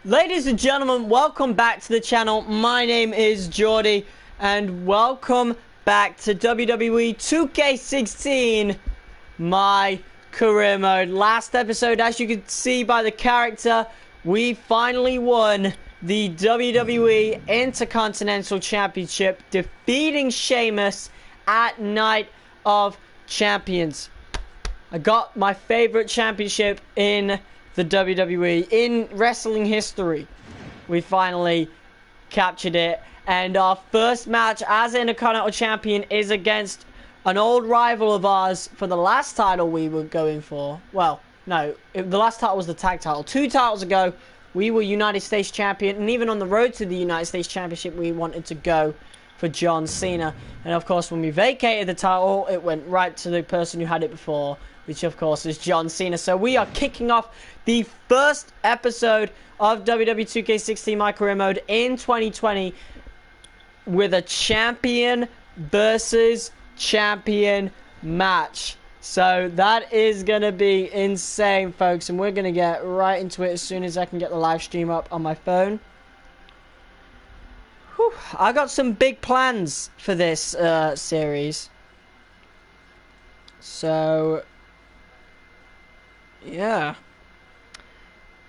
Ladies and gentlemen, welcome back to the channel. My name is Jordy, and welcome back to WWE 2K16, my career mode. Last episode, as you can see by the character, we finally won the WWE Intercontinental Championship, defeating Sheamus at Night of Champions. I got my favorite championship in the WWE, in wrestling history. We finally captured it, and our first match as Intercontinental Champion is against an old rival of ours for the last title we were going for. Well, no, the last title was the tag title. 2 titles ago, we were United States Champion, and even on the road to the United States Championship, we wanted to go for John Cena. And of course, when we vacated the title, it went right to the person who had it before, which of course is John Cena. So we are kicking off the first episode of WWE 2K16 My Career Mode in 2020 with a champion versus champion match. So that is going to be insane, folks, and we're going to get right into it as soon as I can get the live stream up on my phone. Whew. I got some big plans for this series. So yeah,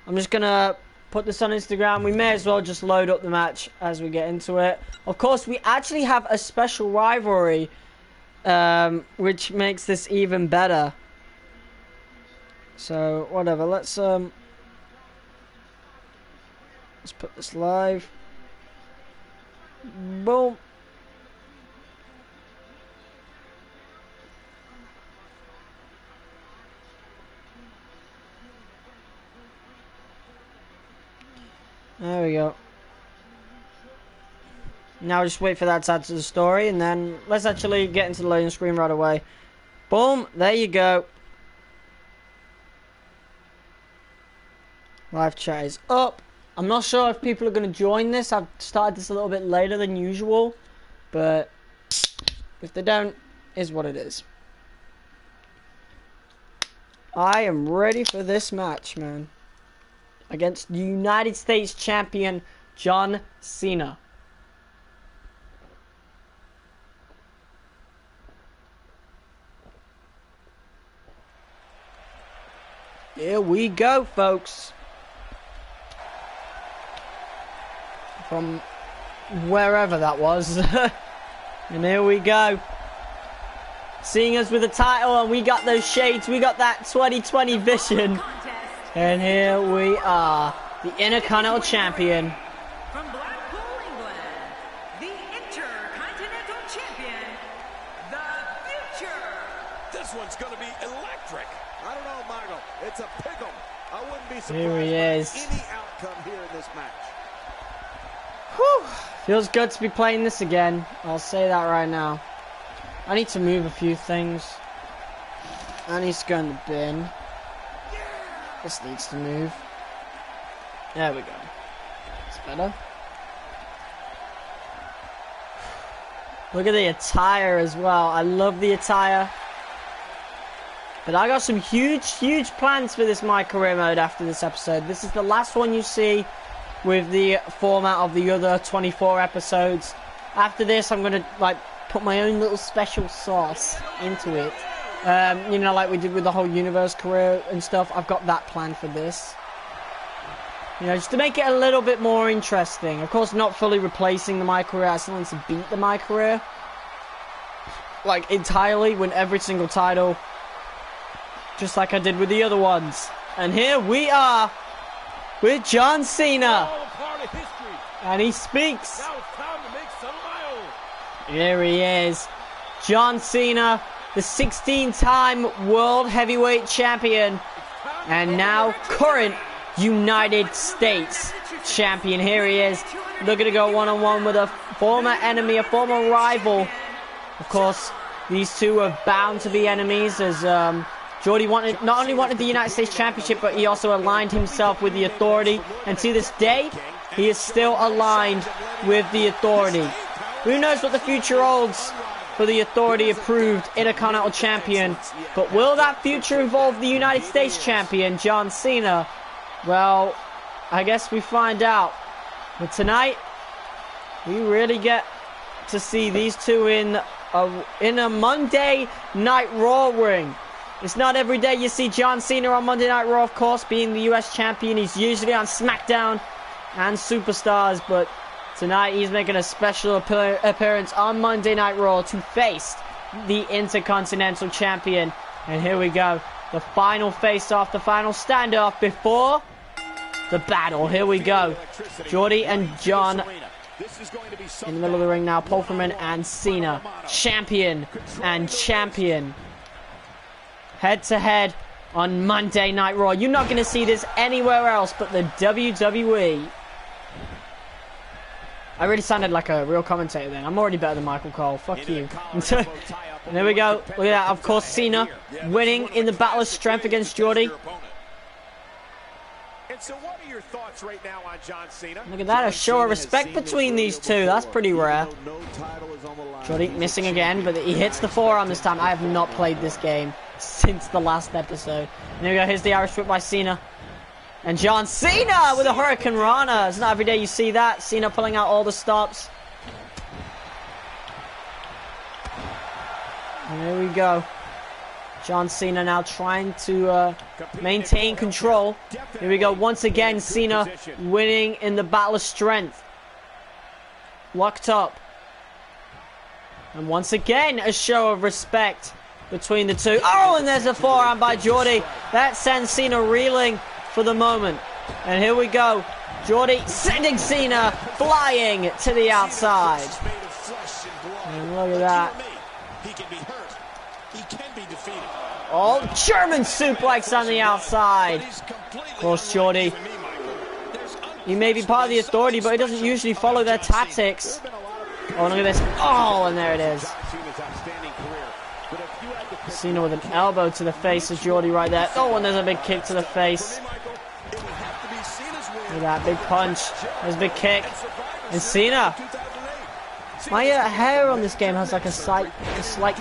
I'm just gonna put this on Instagram. We may as well just load up the match as we get into it. Of course, we actually have a special rivalry, which makes this even better. So whatever, let's put this live. Boom. There we go. Now just wait for that to add to the story, and then let's actually get into the loading screen right away. Boom, there you go. Live chat is up. I'm not sure if people are going to join this. I've started this a little bit later than usual, but if they don't, is what it is. I am ready for this match, man. Against the United States Champion, John Cena. Here we go, folks. From wherever that was. And here we go. Seeing us with the title, and we got those shades. We got that 2020 vision. And here we are, the Intercontinental Champion. From Blackpool, England, the Intercontinental Champion, the Future. This one's going to be electric. I don't know, Michael. It's a pick'em. I wouldn't be surprised Here he is. by any outcome here in this match. Whew. Feels good to be playing this again. I'll say that right now. I need to move a few things. I need to go in the bin. This needs to move. There we go. It's better. Look at the attire as well. I love the attire. But I got some huge plans for this My Career Mode after this episode. This is the last one you see with the format of the other 24 episodes. After this, I'm going to like put my own little special sauce into it. You know, like we did with the whole universe career and stuff. I've got that planned for this. You know, just to make it a little bit more interesting. Of course, not fully replacing the My Career. I still need to beat the My Career. Like, entirely, win every single title. Just like I did with the other ones. And here we are with John Cena. And he speaks. Here he is. John Cena, the 16-time World Heavyweight Champion, and now current United States Champion. Here he is, looking to go one-on-one with a former enemy, a former rival. Of course, these two are bound to be enemies, as Jordy not only wanted the United States Championship, but he also aligned himself with the Authority, and to this day, he is still aligned with the Authority. Who knows what the future holds for the Authority-approved Intercontinental Champion, but will that future involve the United States Champion, John Cena? Well, I guess we find out. But tonight, we really get to see these two in a Monday Night Raw ring. It's not every day you see John Cena on Monday Night Raw, of course, being the US champion. He's usually on SmackDown and Superstars, but tonight he's making a special appearance on Monday Night Raw to face the Intercontinental Champion. And here we go. The final face-off, the final standoff before the battle. Here we go. Jordy and John in the middle of the ring now. Paul Freeman and Cena. Champion and champion. Head to head on Monday Night Raw. You're not going to see this anywhere else but the WWE. I really sounded like a real commentator then. I'm already better than Michael Cole. Fuck you. And there we go. Look at that. Of course, Cena winning in the battle of strength against Jordy. So what are your thoughts right now on John Cena? Look at that, a show of respect between these two. That's pretty rare. Jordy missing again, but he hits the forearm this time. I have not played this game since the last episode. And there we go, here's the Irish whip by Cena. And John Cena with a Hurricane Rana. It's not every day you see that. Cena pulling out all the stops. And there we go. John Cena now trying to maintain control. Here we go. Once again, Cena winning in the battle of strength. Locked up. And once again, a show of respect between the two. Oh, and there's a forearm by Jordy. That sends Cena reeling for the moment. And here we go. Jordy sending Cena flying to the outside. And look at that. He can be hurt. He can be defeated. Oh, German suplex on the outside. Of course, Jordy. He may be part of the Authority, but he doesn't usually follow their tactics. Oh, look at this. Oh, and there it is. Cena with an elbow to the face of Jordy right there. Oh, and there's a big kick to the face. Look at that, big punch. There's a big kick. And Cena. My hair on this game has like a slight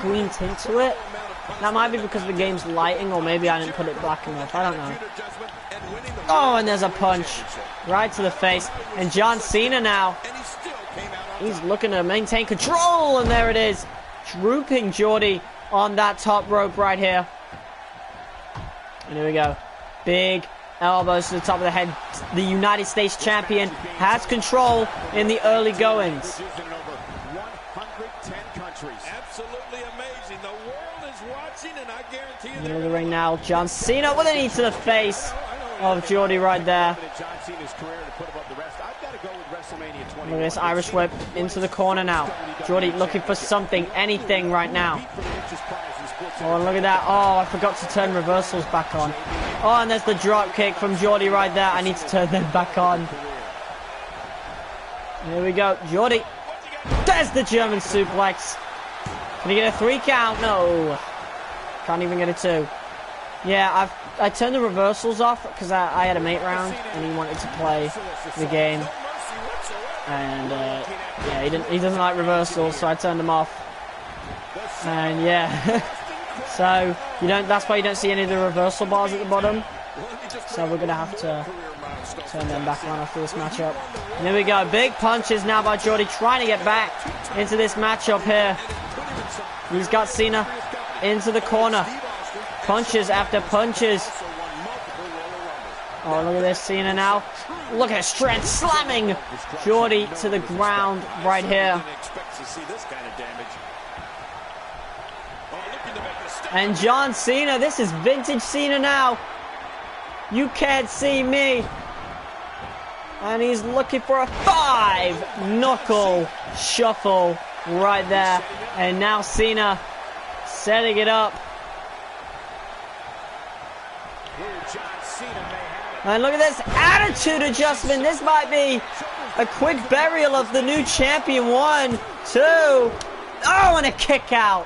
green tint to it. That might be because the game's lighting, or maybe I didn't put it black enough. I don't know. Oh, and there's a punch right to the face. And John Cena now. He's looking to maintain control, and there it is. Drooping Jordy on that top rope right here. And here we go. Big elbows to the top of the head. The United States champion has control in the early goings. Absolutely amazing. The world is watching, and I guarantee you Middle of the ring now. John Cena with a knee to the face of Jordy right there. Look at this Irish whip into the corner now. Jordy looking for something, anything right now. Oh, and look at that. Oh, I forgot to turn reversals back on. Oh, and there's the drop kick from Jordy right there. I need to turn them back on. Here we go. Jordy. There's the German suplex. Can he get a 3 count? No. Can't even get a 2. Yeah, I turned the reversals off because I had a mate round and he wanted to play the game. And yeah, he doesn't like reversals, so I turned them off. And yeah. So that's why you don't see any of the reversal bars at the bottom. So we're gonna have to turn them back on after this matchup. And here we go. Big punches now by Jordy, trying to get back into this matchup here. He's got Cena into the corner. Punches after punches. Oh, look at this, Cena now. Look at strength, slamming Jordy to the ground right here. And John Cena, this is vintage Cena now. You can't see me. And he's looking for a 5-knuckle shuffle right there. And now Cena setting it up. And look at this attitude adjustment. This might be a quick burial of the new champion. 1, 2. Oh, and a kick out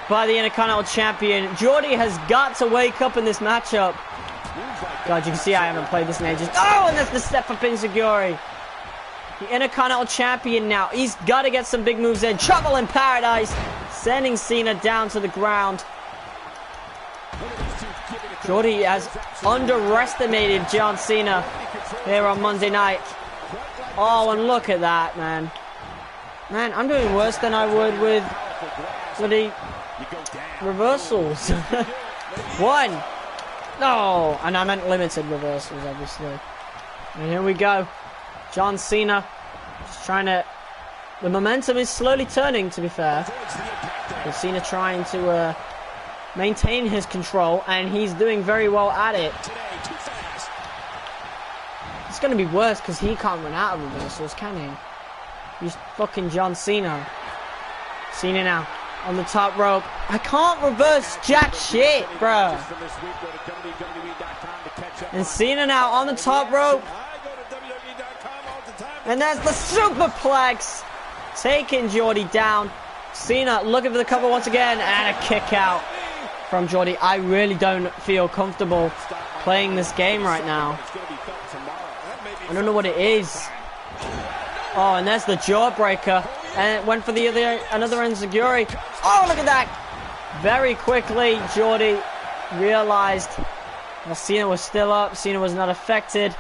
by the Intercontinental Champion. Jordy has got to wake up in this matchup. God, you can see I haven't played this in ages. Oh, and that's the step up Enziguri. The Intercontinental Champion now. He's got to get some big moves in. Trouble in Paradise. Sending Cena down to the ground. Jordy has underestimated John Cena. here on Monday night. Oh, and look at that, man. Man, I'm doing worse than I would with bloody reversals. One. No, and I meant limited reversals, obviously. And here we go. John Cena just trying to... The momentum is slowly turning, to be fair. But Cena trying to maintain his control, and he's doing very well at it. It's going to be worse because he can't run out of reversals, can he? He's fucking John Cena. Cena now on the top rope. I can't reverse jack shit, bro. And Cena now on the top rope. And there's the superplex. Taking Jordy down. Cena looking for the cover once again. And a kick out from Jordy. I really don't feel comfortable playing this game right now. I don't know what it is. Oh, and there's the jawbreaker. And it went for the another enziguri. Oh, look at that. Very quickly, Jordy realized well, Cena was still up. Cena was not affected.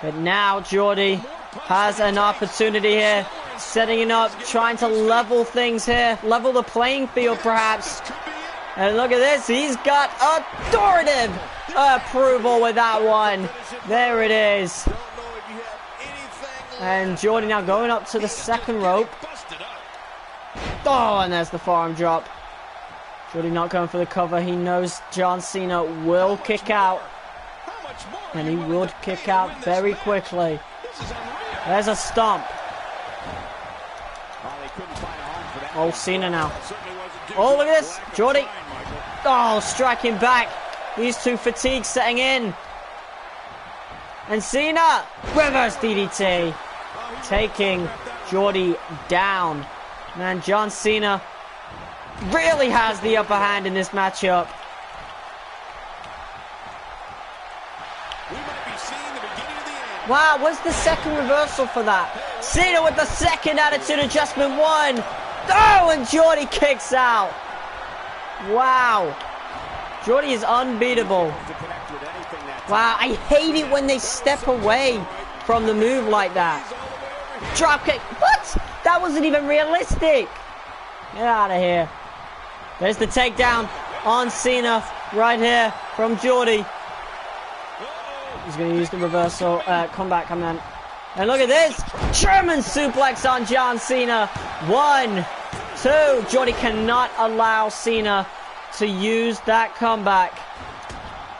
But now Jordy has an opportunity here. Setting it up, trying to level things here. Level the playing field, perhaps. And look at this. He's got authoritative approval with that one. There it is. And Jordy now going up to the second rope. Oh, and there's the forearm drop. Jordy not going for the cover. He knows John Cena will kick out. And he would kick out very quickly. There's a stomp. Oh, Cena now. Oh, look at this. Jordy. Oh, striking back. These two fatigues setting in. And Cena. Reverse DDT. Taking Jordy down. Man, John Cena really has the upper hand in this matchup. Wow, what's the second reversal for that? Cena with the second attitude adjustment. One. Oh, and Jordy kicks out. Wow. Jordy is unbeatable. Wow, I hate it when they step away from the move like that. Drop kick. What? That wasn't even realistic. Get out of here. There's the takedown on Cena right here from Jordy. He's going to use the reversal. Comeback, come on. And look at this. German suplex on John Cena. 1, 2. Jordy cannot allow Cena to use that comeback.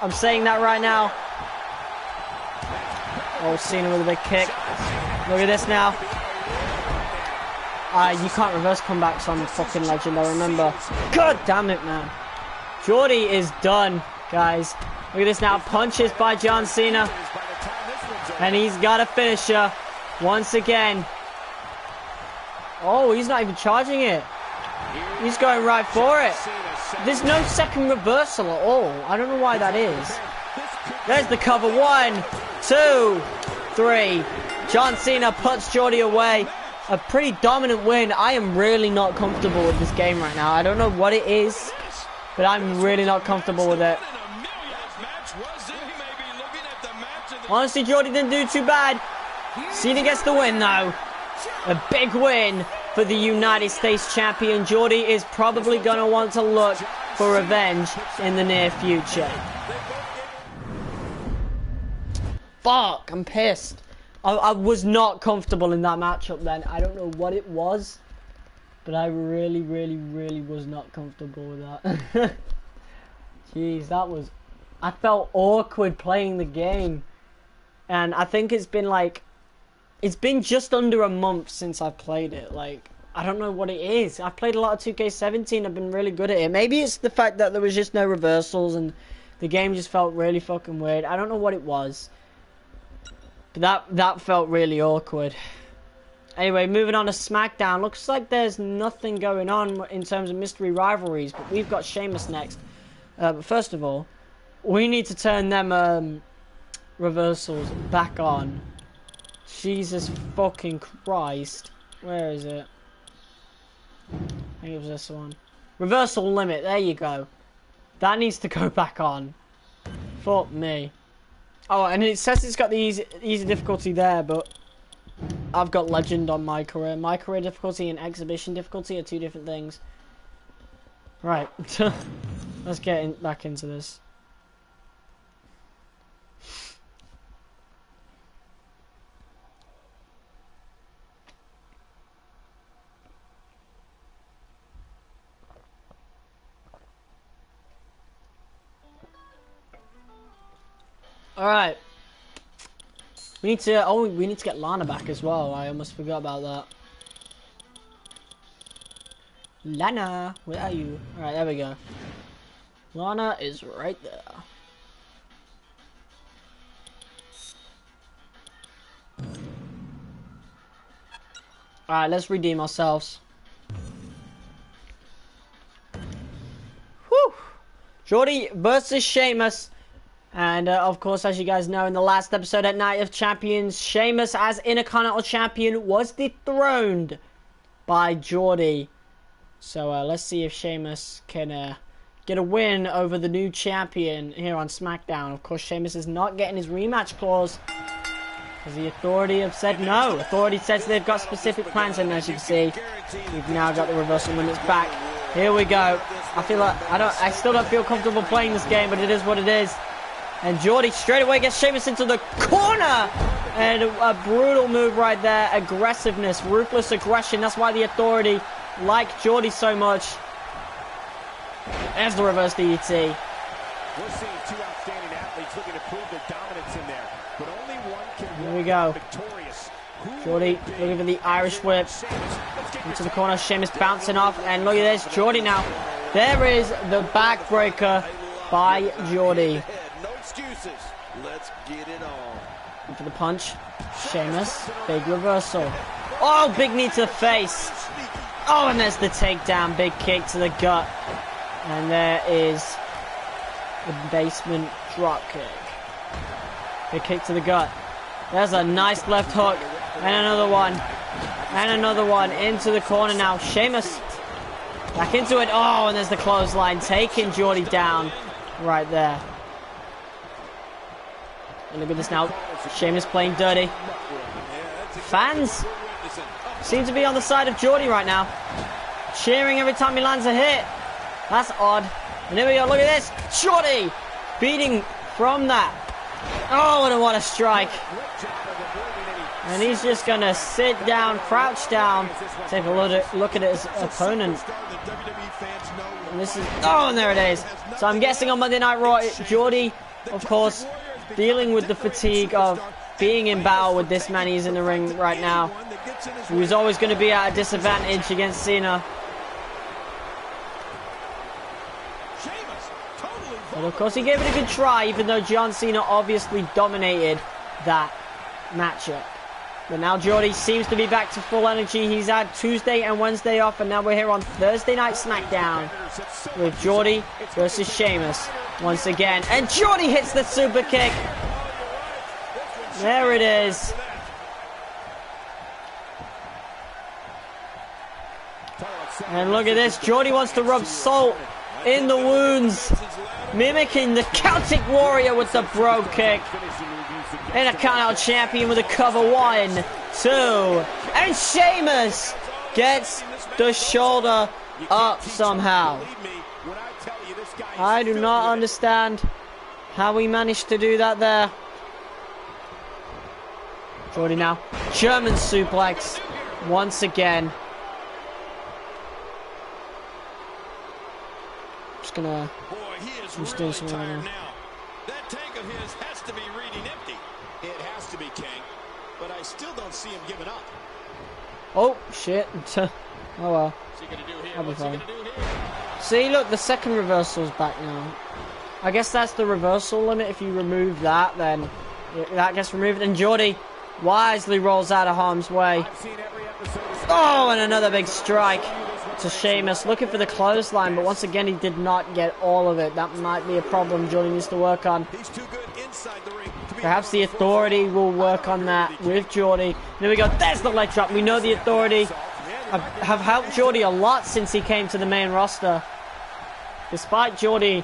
I'm saying that right now. Oh, Cena with a big kick. Look at this now. You can't reverse comebacks on the fucking legend, I remember. God damn it, man. Jordy is done, guys. Look at this now. Punches by John Cena. And he's got a finisher once again. Oh, he's not even charging it. He's going right for it. There's no second reversal at all. I don't know why that is. There's the cover. 1, 2, 3. John Cena puts Jordy away. A pretty dominant win. I am really not comfortable with this game right now. I don't know what it is, but I'm really not comfortable with it. Honestly, Jordy didn't do too bad. Cena gets the win, though. A big win for the United States champion. Jordy is probably going to want to look for revenge in the near future. Fuck, I'm pissed. I was not comfortable in that matchup then. I don't know what it was, but I really was not comfortable with that. Jeez, that was... I felt awkward playing the game. And I think it's been like... It's been just under a month since I've played it. Like, I don't know what it is. I've played a lot of 2K17. I've been really good at it. Maybe it's the fact that there was just no reversals and the game just felt really fucking weird. I don't know what it was. But that felt really awkward. Anyway, moving on to SmackDown. Looks like there's nothing going on in terms of mystery rivalries. But we've got Sheamus next. But first of all, we need to turn them reversals back on. Jesus fucking Christ. Where is it? I think it was this one. Reversal limit. There you go. That needs to go back on. Fuck me. Oh, and it says it's got the easy difficulty there, but I've got legend on my career. My career difficulty and exhibition difficulty are two different things. Right, let's get back into this. All right. We need to get Lana back as well. I almost forgot about that. Lana, where are you? All right, there we go. Lana is right there. All right, let's redeem ourselves. Whew! Jordy versus Sheamus. And of course, as you guys know, in the last episode at Night of Champions, Sheamus as Intercontinental Champion was dethroned by Jordy. So let's see if Sheamus can get a win over the new champion here on SmackDown. Of course, Sheamus is not getting his rematch clause because the Authority have said no. Authority says they've got specific plans, and as you can see, we've now got the reversal limits back. Here we go. I feel like I still don't feel comfortable playing this game, but it is what it is. And Jordy straight away gets Sheamus into the corner. And a brutal move right there. Aggressiveness, ruthless aggression. That's why the Authority like Jordy so much. There's the reverse DDT. We're seeing two outstanding athletes looking to prove their dominance in there. But only one can Here we go. victorious. Jordy looking for the Irish whip. Into the corner. Sheamus bouncing off. And look at this. Jordy now. There is the backbreaker by Jordy. No excuses. Let's get it on. For the punch. Sheamus. Big reversal. Oh, big knee to the face. Oh, and there's the takedown. Big kick to the gut. And there is the basement drop kick. Big kick to the gut. There's a nice left hook. And another one. And another one. Into the corner now. Sheamus back into it. Oh, and there's the clothesline. Taking Jordy down right there. And look at this now. Sheamus playing dirty. Fans seem to be on the side of Jordy right now. Cheering every time he lands a hit. That's odd. And here we go. Look at this. Jordy beating from that. Oh, and what a strike. And he's just going to sit down, crouch down, take a look at his opponent. And this is... Oh, and there it is. So I'm guessing on Monday Night Raw, Jordy, of course, dealing with the fatigue of being in battle with this man he's in the ring right now. He was always going to be at a disadvantage against Cena. But of course he gave it a good try, even though John Cena obviously dominated that matchup. But now Jordy seems to be back to full energy. He's had Tuesday and Wednesday off, and now we're here on Thursday Night SmackDown with Jordy versus Sheamus once again. And Jordy hits the super kick. There it is. And look at this. Jordy wants to rub salt in the wounds, mimicking the Celtic Warrior with the bro kick. Intercontinental Champion with a cover. 1, 2. And Sheamus gets the shoulder up somehow. I do not understand how we managed to do that there. Jordy now. German suplex once again. I'm just doing something right now. That tank of his has to be reading empty. It has to be, King. But I still don't see him giving up. Oh, shit. Oh, well. I'll be fine. See, look, the second reversal's back now. I guess that's the reversal limit. If you remove that, then that gets removed. And Jordy wisely rolls out of harm's way. Oh, and another big strike to Sheamus, looking for the clothesline, but once again he did not get all of it. That might be a problem Jordy needs to work on. Perhaps the Authority will work on that with Jordy. There we go. There's the leg drop. We know the Authority have helped Jordy a lot since he came to the main roster. Despite Jordy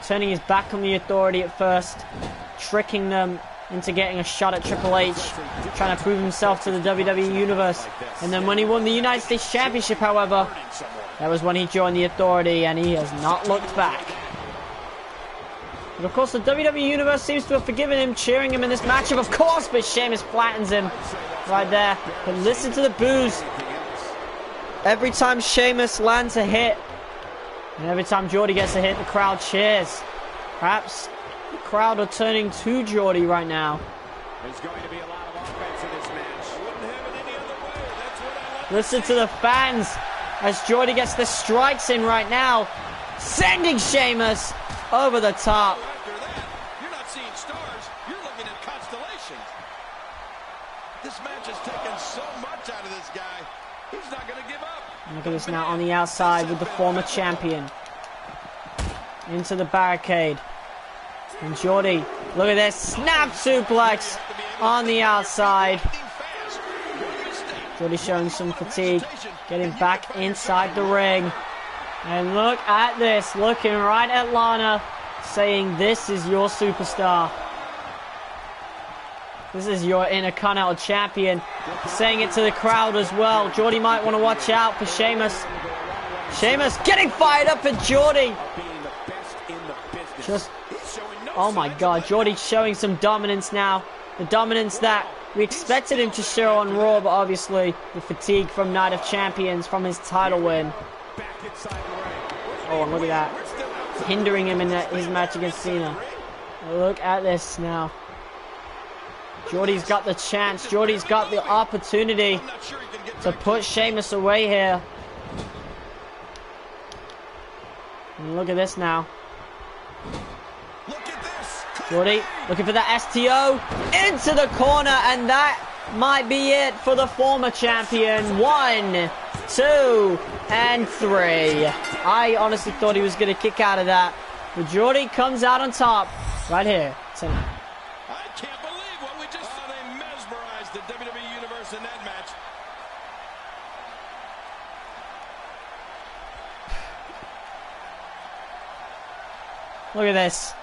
turning his back on the Authority at first, tricking them into getting a shot at Triple H, trying to prove himself to the WWE Universe. And then when he won the United States Championship, however, that was when he joined the Authority, and he has not looked back. But of course, the WWE Universe seems to have forgiven him, cheering him in this matchup, of course, but Sheamus flattens him right there. But listen to the boos. Every time Sheamus lands a hit, and every time Jordy gets a hit, the crowd cheers. Perhaps the crowd are turning to Jordy right now. There's going to be a lot of offense in this match. Wouldn't have it any other way. That's what I love. Listen to the fans as Jordy gets the strikes in right now, sending Sheamus over the top. After that, you're not seeing stars. You're looking at constellations. This match has taken so much out of this guy. He's not going to give up. Look at this now on the outside with the former champion. Into the barricade. And Jordy, look at this. Snap suplex on the outside. Jordy showing some fatigue. Getting back inside the ring. And look at this. Looking right at Lana. Saying, this is your superstar. This is your Intercontinental Champion. Saying it to the crowd as well. Jordy might want to watch out for Sheamus. Sheamus getting fired up for Jordy. Just, oh my God, Jordy showing some dominance now. The dominance that we expected him to show on Raw, but obviously the fatigue from Night of Champions from his title win. Oh, and look at that. Hindering him in his match against Cena. Look at this now. Jordy's got the chance. Jordy's got the opportunity to put Sheamus away here. And look at this now. Jordy looking for that STO into the corner, and that might be it for the former champion. 1, 2, and 3. I honestly thought he was going to kick out of that, but Jordy comes out on top right here tonight. I can't believe what we just saw. They mesmerized the WWE Universe in that match. Look at this.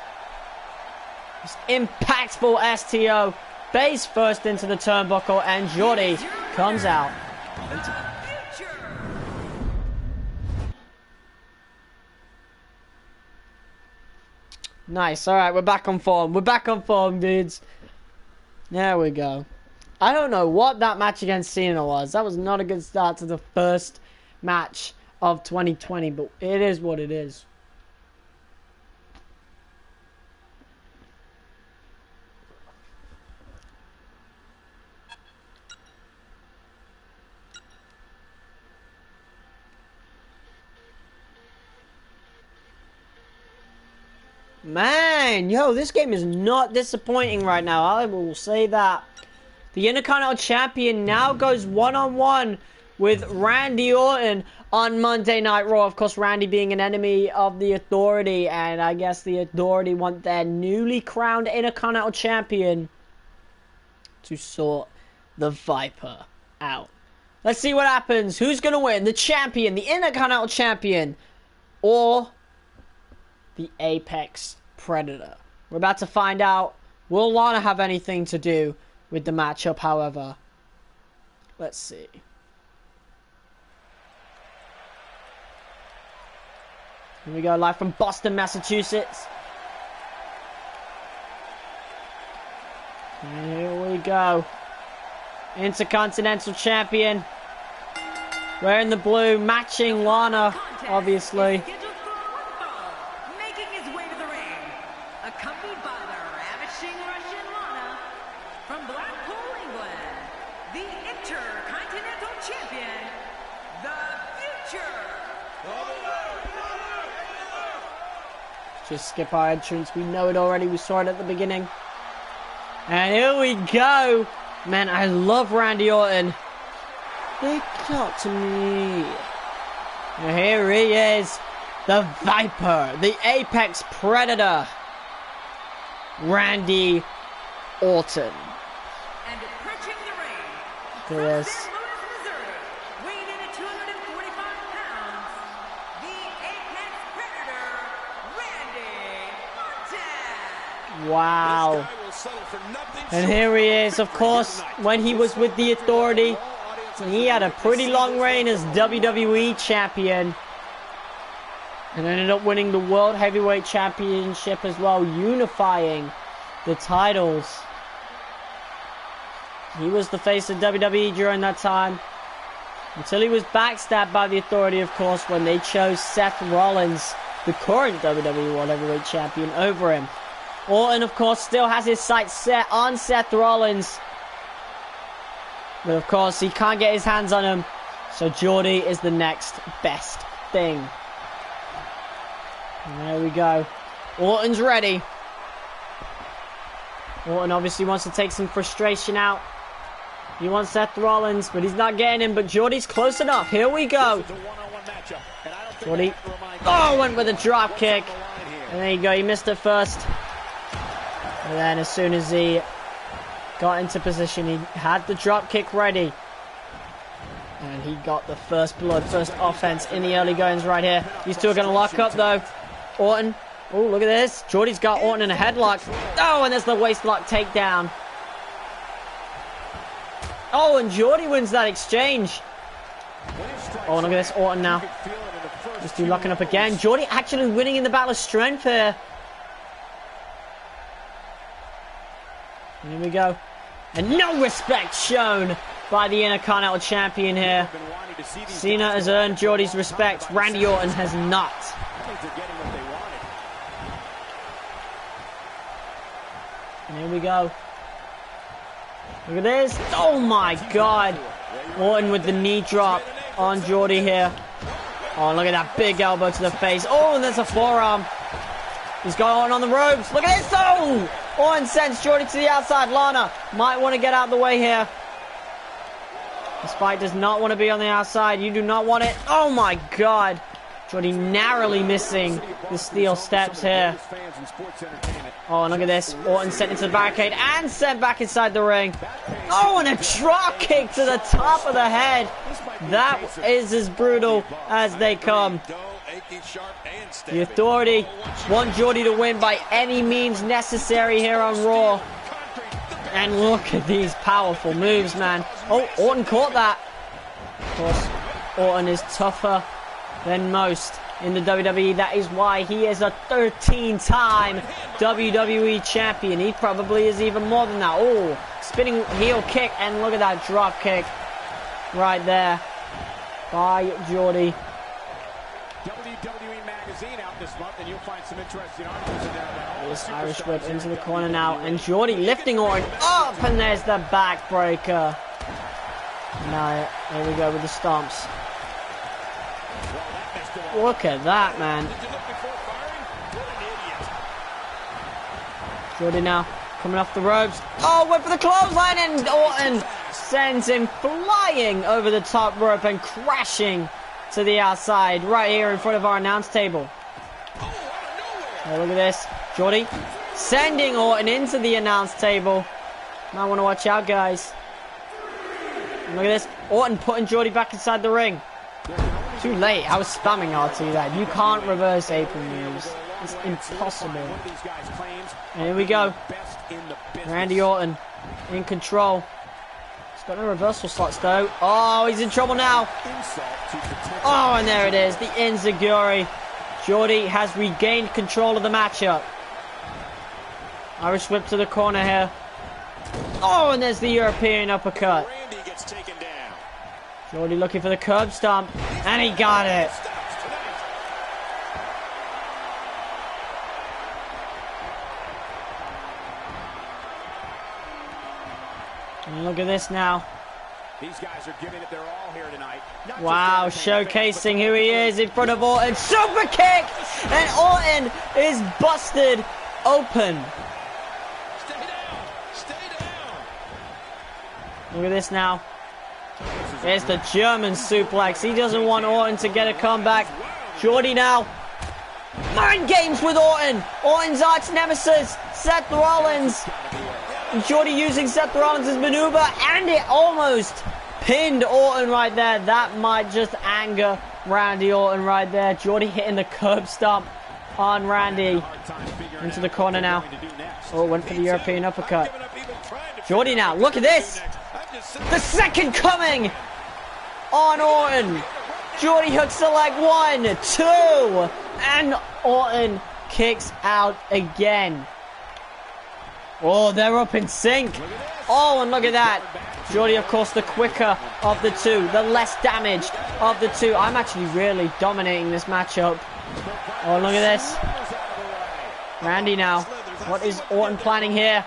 This impactful STO. Base first into the turnbuckle, and Jordy comes out. Nice. Alright, we're back on form. We're back on form, dudes. There we go. I don't know what that match against Cena was. That was not a good start to the first match of 2020, but it is what it is. Man, yo, this game is not disappointing right now. I will say that. The Intercontinental Champion now goes one-on-one with Randy Orton on Monday Night Raw. Of course, Randy being an enemy of the Authority, and I guess the Authority want their newly crowned Intercontinental Champion to sort the Viper out. Let's see what happens. Who's going to win? The champion, the Intercontinental Champion, or the Apex Predator? We're about to find out. Will Lana have anything to do with the matchup, however? Let's see. Here we go, live from Boston, Massachusetts. And here we go. Intercontinental Champion. Wearing the blue, matching Lana, obviously. Just skip our entrance. We know it already. We saw it at the beginning. And here we go. Man, I love Randy Orton. They talk to me. And here he is. The Viper. The Apex Predator. Randy Orton. And approaching the ring. Look at this. Weighing in at 245 pounds. The Apex Predator. Randy Orton. Wow. And here he is, of course, when he was with the Authority. He had a pretty long reign as WWE Champion. And ended up winning the World Heavyweight Championship as well, unifying the titles. He was the face of WWE during that time. Until he was backstabbed by the Authority, of course, when they chose Seth Rollins, the current WWE World Heavyweight Champion, over him. Orton, of course, still has his sights set on Seth Rollins. But, of course, he can't get his hands on him. So, Geordie is the next best thing. And there we go. Orton's ready. Orton obviously wants to take some frustration out. He wants Seth Rollins, but he's not getting him. But Geordie's close enough. Here we go. Geordie. Oh, went with a drop kick. And there you go. He missed it first. And then as soon as he got into position, he had the drop kick ready. And he got the first blood, first offense in the early goings right here. These two are going to lock up, though. Orton. Oh, look at this. Geordie's got Orton in a headlock. Oh, and there's the waistlock takedown. Oh, and Geordie wins that exchange. Oh, look at this. Orton now. Just two locking up again. Geordie actually winning in the battle of strength here. Here we go. And no respect shown by the Intercontinental Champion here. Cena has earned Geordie's respect. Randy Orton has not. And here we go. Look at this. Oh my God. Orton with the knee drop on Geordie here. Oh, look at that big elbow to the face. Oh, and there's a forearm. He's going on the ropes. Look at this. Oh! Orton sends Geordie to the outside. Lana might want to get out of the way here. This fight does not want to be on the outside. You do not want it. Oh my God. Geordie narrowly missing the steel steps here. Oh, and look at this. Orton sent into the barricade and sent back inside the ring. Oh, and a drop kick to the top of the head. That is as brutal as they come. The Authority want Geordie to win by any means necessary here on Raw. And look at these powerful moves, man. Oh, Orton caught that. Of course, Orton is tougher than most in the WWE. That is why he is a 13-time WWE champion. He probably is even more than that. Oh, spinning heel kick, and look at that drop kick right there by Geordie. WWE magazine out this month, and you'll find some interesting articles in there. This Irish whip into the corner now, and Geordie lifting Orton up, and there's the backbreaker. Now, here we go with the stomps. Look at that, man. Geordie now coming off the ropes. Oh, went for the clothesline, and Orton sends him flying over the top rope and crashing to the outside right here in front of our announce table. Oh, look at this. Geordie sending Orton into the announce table. Might want to watch out, guys. And look at this. Orton putting Geordie back inside the ring. Too late. I was spamming R2 there. You can't reverse apron moves. It's impossible. And here we go. Randy Orton in control. He's got no reversal slots though. Oh, he's in trouble now. Oh, and there it is. The enziguri. Geordie has regained control of the matchup. Irish whip to the corner here. Oh, and there's the European uppercut. Geordie looking for the curb stomp, and he got it. And look at this now. These guys are giving it their all here tonight. Wow, showcasing who he is in front of Orton. Super kick! And Orton is busted open. Stay down. Stay down. Look at this now. There's the German suplex. He doesn't want Orton to get a comeback. Geordie now. Mind games with Orton. Orton's arch nemesis, Seth Rollins. Geordie using Seth Rollins' maneuver, and it almost pinned Orton right there. That might just anger Randy Orton right there. Geordie hitting the curb stomp on Randy. Into the corner now. Oh, went for the European uppercut. Jordy now, look at this. The second coming on Orton. Jordy hooks the leg, 1, 2, and Orton kicks out again. Oh, they're up in sync. Oh, and look at that. Jordy, of course, the quicker of the two, the less damaged of the two. I'm actually really dominating this matchup. Oh, look at this. Randy now. What is Orton planning here?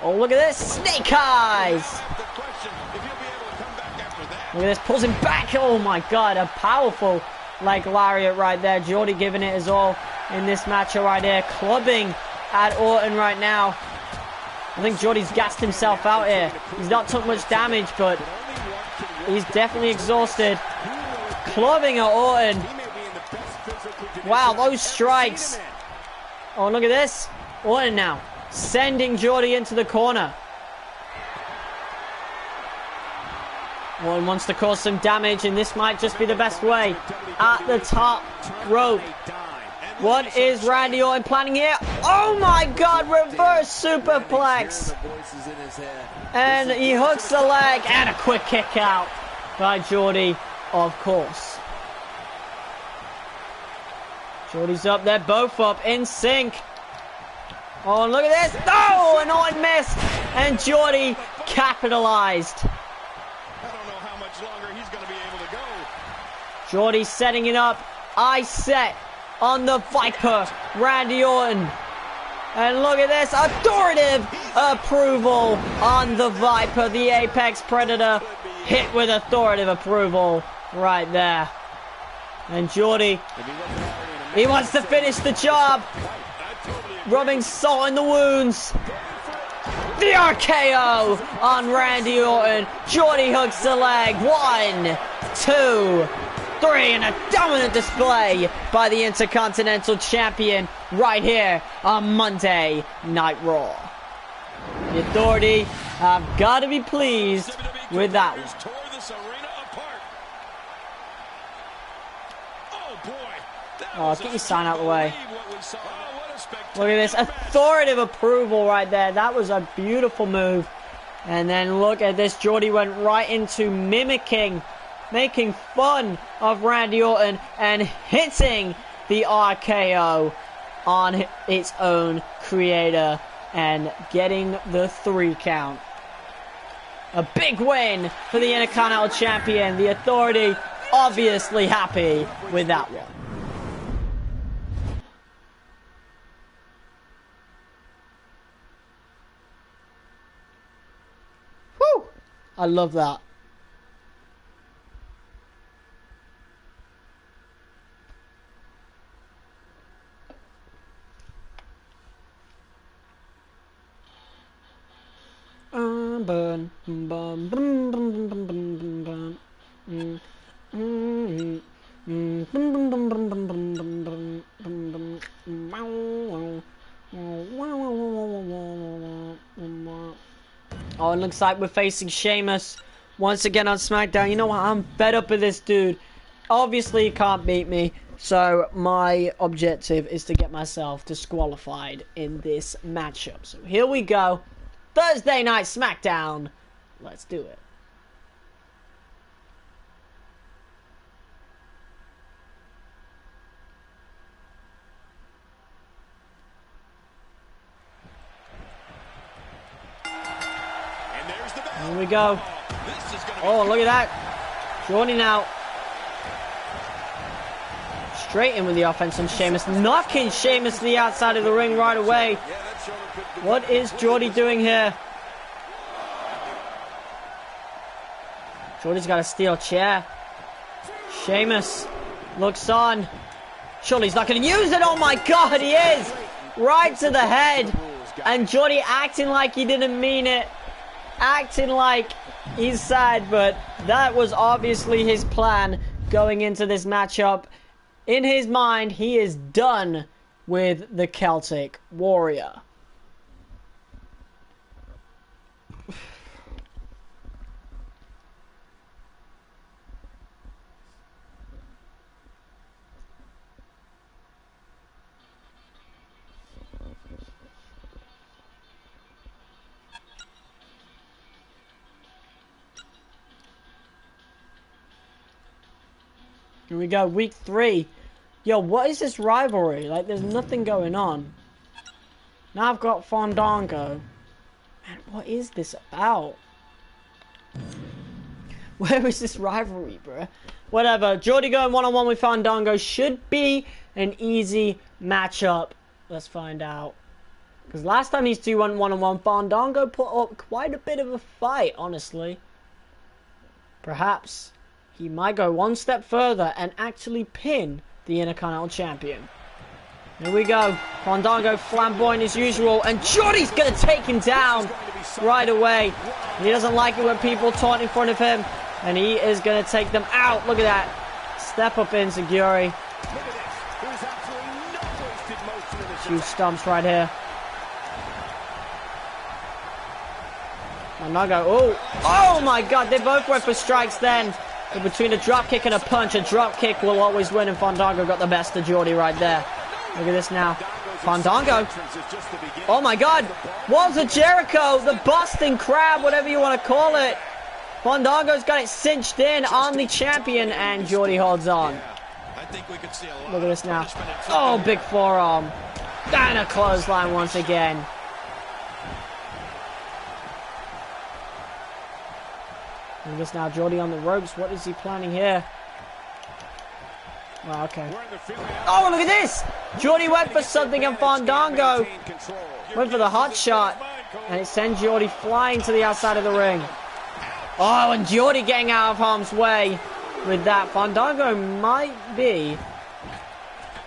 Oh, look at this. Snake eyes. Look at this. Pulls him back. Oh, my God. A powerful leg lariat right there. Jordy giving it his all in this matchup right here. Clubbing at Orton right now. I think Jordy's gassed himself out here. He's not took much damage, but he's definitely exhausted. Clubbing at Orton. Wow, those strikes. Oh, look at this. Orton now sending Jordy into the corner. Orton wants to cause some damage, and this might just be the best way. At the top rope. What is Randy Orton planning here? Oh my God, reverse superplex. And he hooks the leg, and a quick kick out by Jordy, of course. Jordy's up, they're both up, in sync. Oh, look at this. Oh, and Orton missed. And Jordy capitalized. I don't know how much longer he's going to be able to go. Jordy setting it up. I set on the Viper, Randy Orton. And look at this, authoritative approval on the Viper, the Apex Predator, hit with authoritative approval right there. And Jordy, he wants to finish the job, rubbing salt in the wounds. The RKO on Randy Orton. Jordy hooks the leg, 1, 2, 3, and a dominant display by the Intercontinental Champion right here on Monday Night Raw. The Authority have got to be pleased with that one. Oh, get your sign out of the way. Look at this, authoritative approval right there. That was a beautiful move. And then look at this, Jordy went right into mimicking, making fun of Randy Orton and hitting the RKO on its own creator and getting the 3 count. A big win for the Intercontinental Champion. The Authority obviously happy with that one. Whew! I love that. Oh, it looks like we're facing Sheamus once again on SmackDown. You know what? I'm fed up with this dude. Obviously, he can't beat me. So, my objective is to get myself disqualified in this matchup. So, here we go. Thursday Night SmackDown. Let's do it. Here we go. Oh, look at that. Jordy now. Straight in with the offense on Sheamus. Knocking Sheamus to the outside of the ring right away. What is Jordy doing here? Jordy's got a steel chair. Sheamus looks on. Surely he's not going to use it. Oh my God, he is. Right to the head. And Jordy acting like he didn't mean it. Acting like he's sad, but that was obviously his plan going into this matchup. In his mind, he is done with the Celtic Warrior. Here we go, week 3. Yo, what is this rivalry? Like, there's nothing going on. Now I've got Fandango. Man, what is this about? Where is this rivalry, bruh? Whatever. Jordy going one-on-one with Fandango should be an easy matchup. Let's find out. Because last time these two went one-on-one, Fandango put up quite a bit of a fight, honestly. Perhaps he might go one step further and actually pin the Intercontinental Champion. Here we go. Fandango flamboyant as usual, and Jordy's going to take him down right away. He doesn't like it when people taunt in front of him, and he is going to take them out. Look at that. Step up enziguri. Huge stumps right here. Fandango, oh my god, they both went for strikes then. But between a drop kick and a punch, a drop kick will always win, and Fandango got the best of Jordy right there. Look at this now. Fandango. Oh my god. Walls of Jericho, the Boston Crab, whatever you want to call it. Fandango's got it cinched in on the champion, and Jordy holds on. Look at this now. Oh, big forearm. And a clothesline once again. Look at this now. Jordy on the ropes. What is he planning here? Oh, okay. Oh, look at this! Jordy went for something, and Fandango went for the hot shot, and it sends Jordy flying to the outside of the ring. Oh, and Jordy getting out of harm's way with that. Fandango might be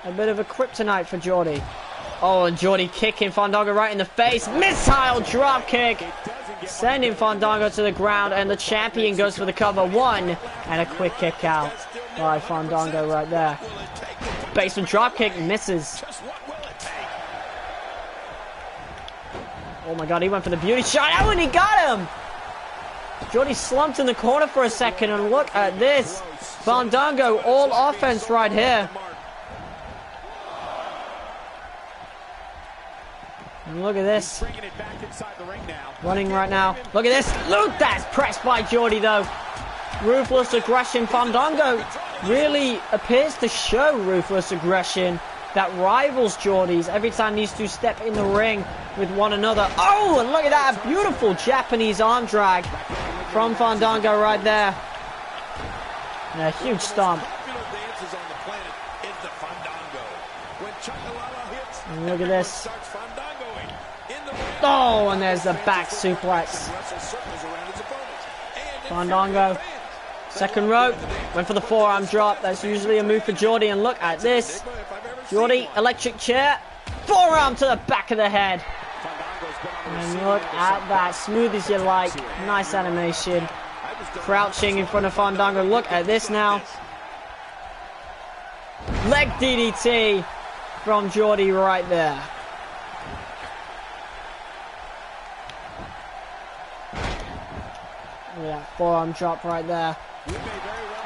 a bit of a kryptonite for Jordy. Oh, and Jordy kicking Fandango right in the face. Missile drop kick, sending Fandango to the ground, and the champion goes for the cover. One, and a quick kick out by Fandango right there. Basement drop kick misses. Oh my god, he went for the beauty shot. Oh, and he got him! Jordy slumped in the corner for a second, and look at this. Fandango all offense right here. And look at this. Running right now. Look at this. Look, that's pressed by Jordy though. Ruthless aggression. Fandango really appears to show ruthless aggression that rivals Jordy's every time these two step in the ring with one another. Oh, and look at that. A beautiful Japanese arm drag from Fandango right there. And a huge stomp. And look at this. Oh, and there's the back suplex. Fandango. Second rope. Went for the forearm drop. That's usually a move for Jordy. And look at this. Jordy, electric chair. Forearm to the back of the head. And look at that. Smooth as you like. Nice animation. Crouching in front of Fandango. Look at this now. Leg DDT from Jordy right there. Look at that forearm drop right there.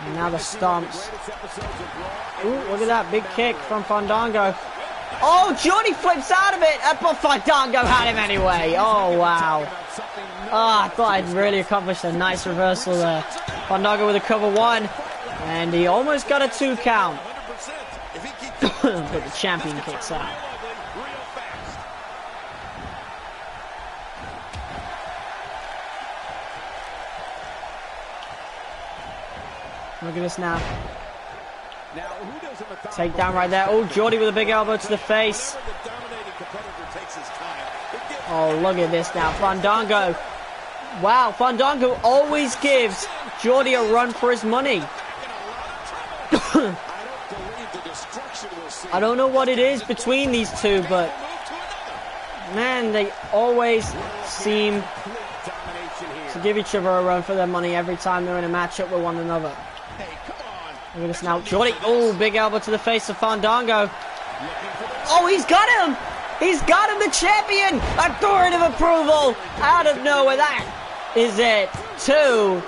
And now the stomps. Ooh, look at that big kick from Fandango. Oh, Jordy flips out of it, but Fandango had him anyway. Oh, wow. Oh, I thought I'd really accomplished a nice reversal there. Fandango with a cover one, and he almost got a 2 count. But the champion kicks out. Look at this now. Takedown right there. Oh, Jordy with a big elbow to the face. Oh, look at this now. Fandango. Wow, Fandango always gives Jordy a run for his money. I don't know what it is between these two, but man, they always seem to give each other a run for their money every time they're in a matchup with one another. Look at this now. Jordy. Oh, big elbow to the face of Fandango. Oh, he's got him. He's got him, the champion. Authoritative approval. Out of nowhere. That is it. 2.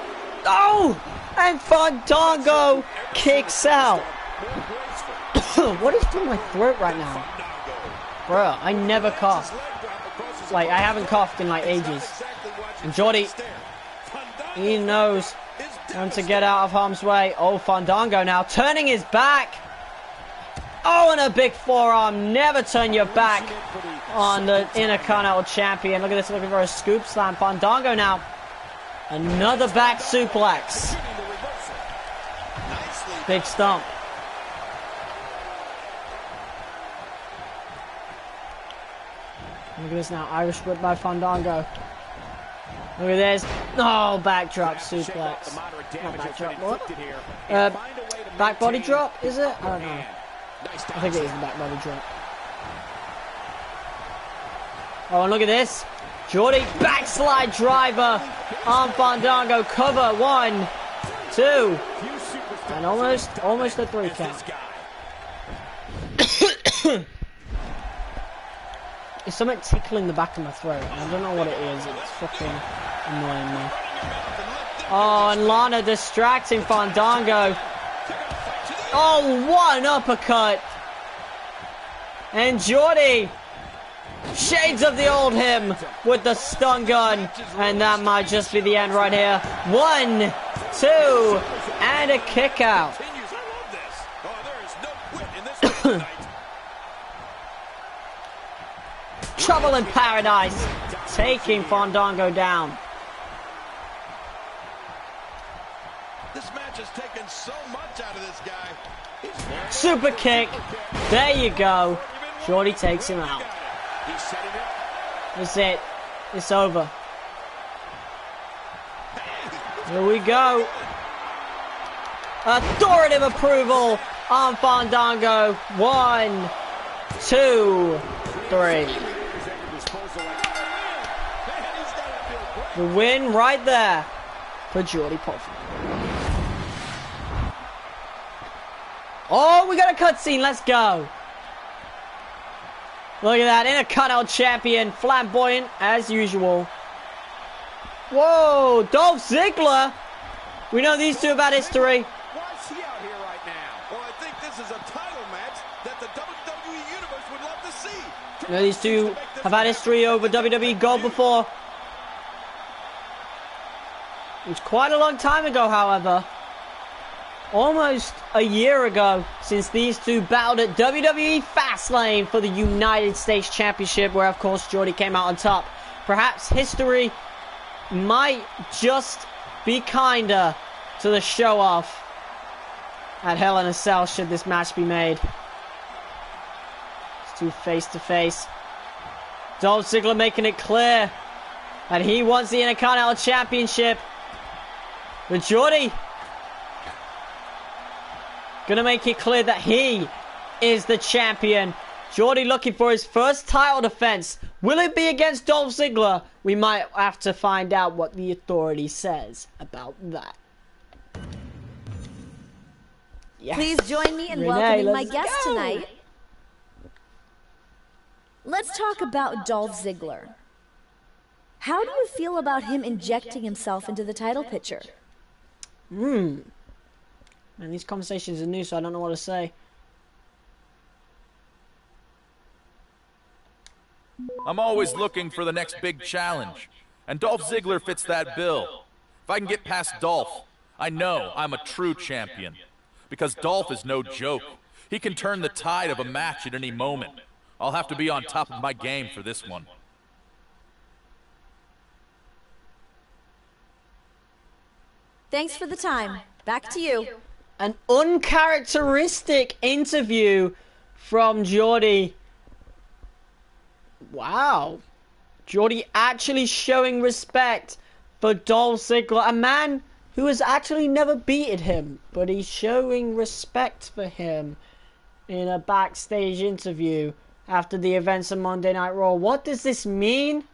Oh, and Fandango kicks out. What is through my throat right now? Bruh, I never cough. Like, I haven't coughed in like ages. And Jordy, he knows Trying to get out of harm's way. Oh, Fandango now turning his back. Oh, and a big forearm. Never turn your back on the Intercontinental Champion. Look at this, looking for a scoop slam. Fandango now. Another back suplex. Big stomp. Look at this now. Irish whip by Fandango. Look at this. Oh, backdrop suplex. Not backdrop. What? Back body drop, is it? I don't know. I think it is the back body drop. Oh, and look at this. Jordy, backslide driver on Fandango. Cover. 1, 2. And almost a 3 count. There's something tickling the back of my throat. I don't know what it is. It's fucking annoying me. Oh, and Lana distracting Fandango. Oh, one uppercut. And Jordy. Shades of the old him with the stun gun. And that might just be the end right here. 1, 2, and a kick out. Trouble in Paradise, taking Fandango down. This match has taken so much out of this guy. Super kick. There you go. Jordy takes him out. That's it. It's over. Here we go. Authoritative approval on Fandango. 1, 2, 3. The win right there for Jordy Poffin. Oh, we got a cutscene. Let's go. Look at that. Intercontinental Champion. Flamboyant as usual. Whoa. Dolph Ziggler. We know these two have had history. Why is he out here right now? Well, I think this is a title match that the WWE Universe would love to see. You know, these two have had history over WWE Gold before. It was quite a long time ago, however. Almost a year ago since these two battled at WWE Fastlane for the United States Championship, where, of course, Jordy came out on top. Perhaps history might just be kinder to the show-off at Hell in a Cell should this match be made. It's two face-to-face. Dolph Ziggler making it clear that he wants the Intercontinental Championship. But Jordy gonna make it clear that he is the champion. Jordy looking for his first title defense. Will it be against Dolph Ziggler? We might have to find out what the authority says about that. Yes. Please join me in Renee, welcoming my let's guest go. tonight. Let's talk about Dolph Ziggler. How do you feel about him injecting himself into the title picture? Man, these conversations are new, so I don't know what to say. I'm always looking for the next big challenge, and Dolph Ziggler fits that bill. If I can get past Dolph, I know I'm a true champion. Because Dolph is no joke. He can turn the tide of a match at any moment. I'll have to be on top of my game for this one. Thanks for the time. Back to you. An uncharacteristic interview from Jordy. Wow. Jordy actually showing respect for Dolph Ziggler, a man who has actually never beaten him, but he's showing respect for him in a backstage interview after the events of Monday Night Raw. What does this mean?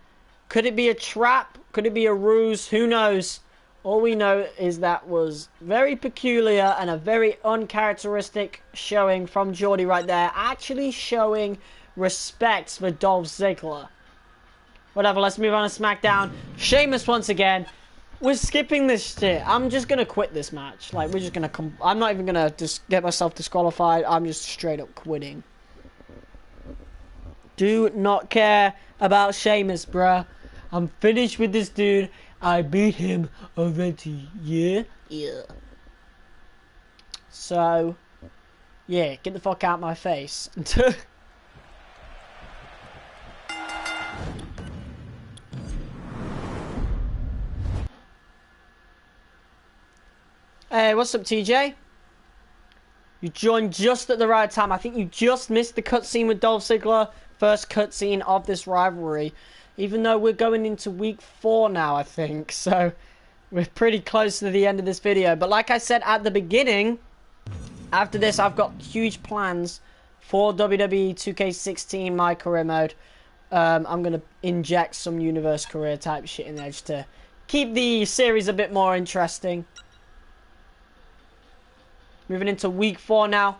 Could it be a trap? Could it be a ruse? Who knows? All we know is that was very peculiar and a very uncharacteristic showing from Jordy right there. Actually showing respect for Dolph Ziggler. Whatever, let's move on to SmackDown. Sheamus once again. We're skipping this shit. I'm just going to quit this match. Like, we're just going to... I'm not even going to get myself disqualified. I'm just straight up quitting. Do not care about Sheamus, bruh. I'm finished with this dude. I beat him already, yeah? Yeah. So, yeah, get the fuck out of my face. Hey, what's up, TJ? You joined just at the right time. I think you just missed the cutscene with Dolph Ziggler. First cutscene of this rivalry. Even though we're going into week 4 now, I think. So, we're pretty close to the end of this video. But like I said at the beginning, after this, I've got huge plans for WWE 2K16 MyCareer mode. I'm going to inject some universe career type shit in there just to keep the series a bit more interesting. Moving into week 4 now.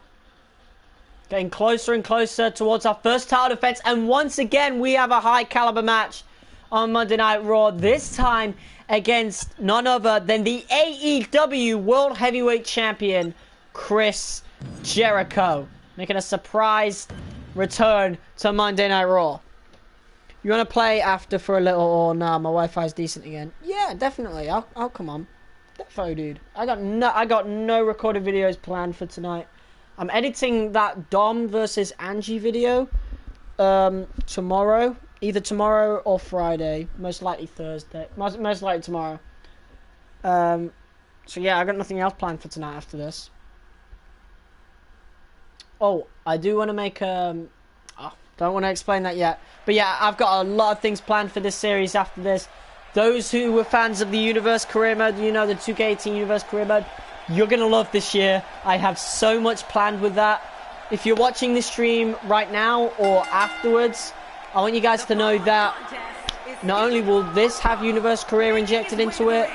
Getting closer and closer towards our first title defense. And once again, we have a high caliber match on Monday Night Raw. This time against none other than the AEW World Heavyweight Champion, Chris Jericho. Making a surprise return to Monday Night Raw. You want to play after for a little, or nah, my Wi-Fi's decent again? Yeah, definitely. I'll come on. Defo, dude. I got no recorded videos planned for tonight. I'm editing that Dom versus Angie video tomorrow. Either tomorrow or Friday. Most likely Thursday. Most likely tomorrow. So yeah, I got nothing else planned for tonight after this. Oh, I do want to make don't want to explain that yet. But yeah, I've got a lot of things planned for this series after this. Those who were fans of the Universe Career Mode, you know, the 2K18 Universe Career Mode, you're going to love this year. I have so much planned with that. If you're watching this stream right now or afterwards, I want you guys to know that not only will this have Universe Career injected into it,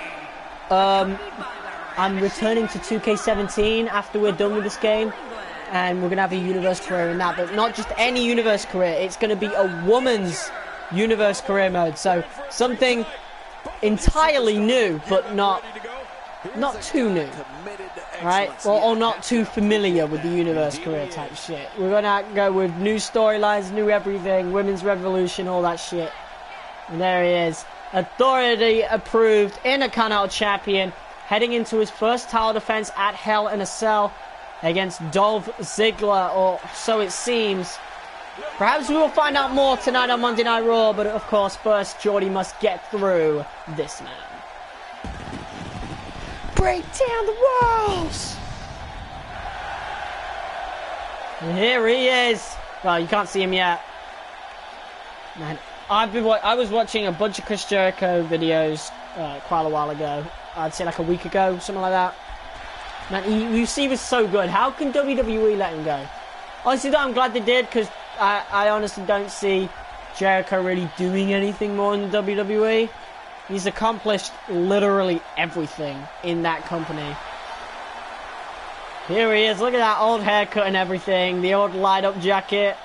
I'm returning to 2K17 after we're done with this game, and we're going to have a Universe Career in that, but not just any Universe Career. It's going to be a woman's Universe Career Mode, so something entirely new, but not too new, right? Or not too familiar with the Universe Career type shit. We're gonna go with new storylines, new everything, women's revolution, all that shit. And there he is, authority approved Intercontinental Champion, heading into his first title defense at Hell in a Cell against Dolph Ziggler, or so it seems. Perhaps we will find out more tonight on Monday Night Raw, but of course, first, Jordy must get through this man. Break down the walls! And here he is. Well, you can't see him yet. Man, I was watching a bunch of Chris Jericho videos quite a while ago. I'd say like a week ago, something like that. Man, you see, he was so good. How can WWE let him go? Honestly, though, I'm glad they did, because I honestly don't see Jericho really doing anything more in the WWE. He's accomplished literally everything in that company. Here he is. Look at that old haircut and everything. The old light-up jacket.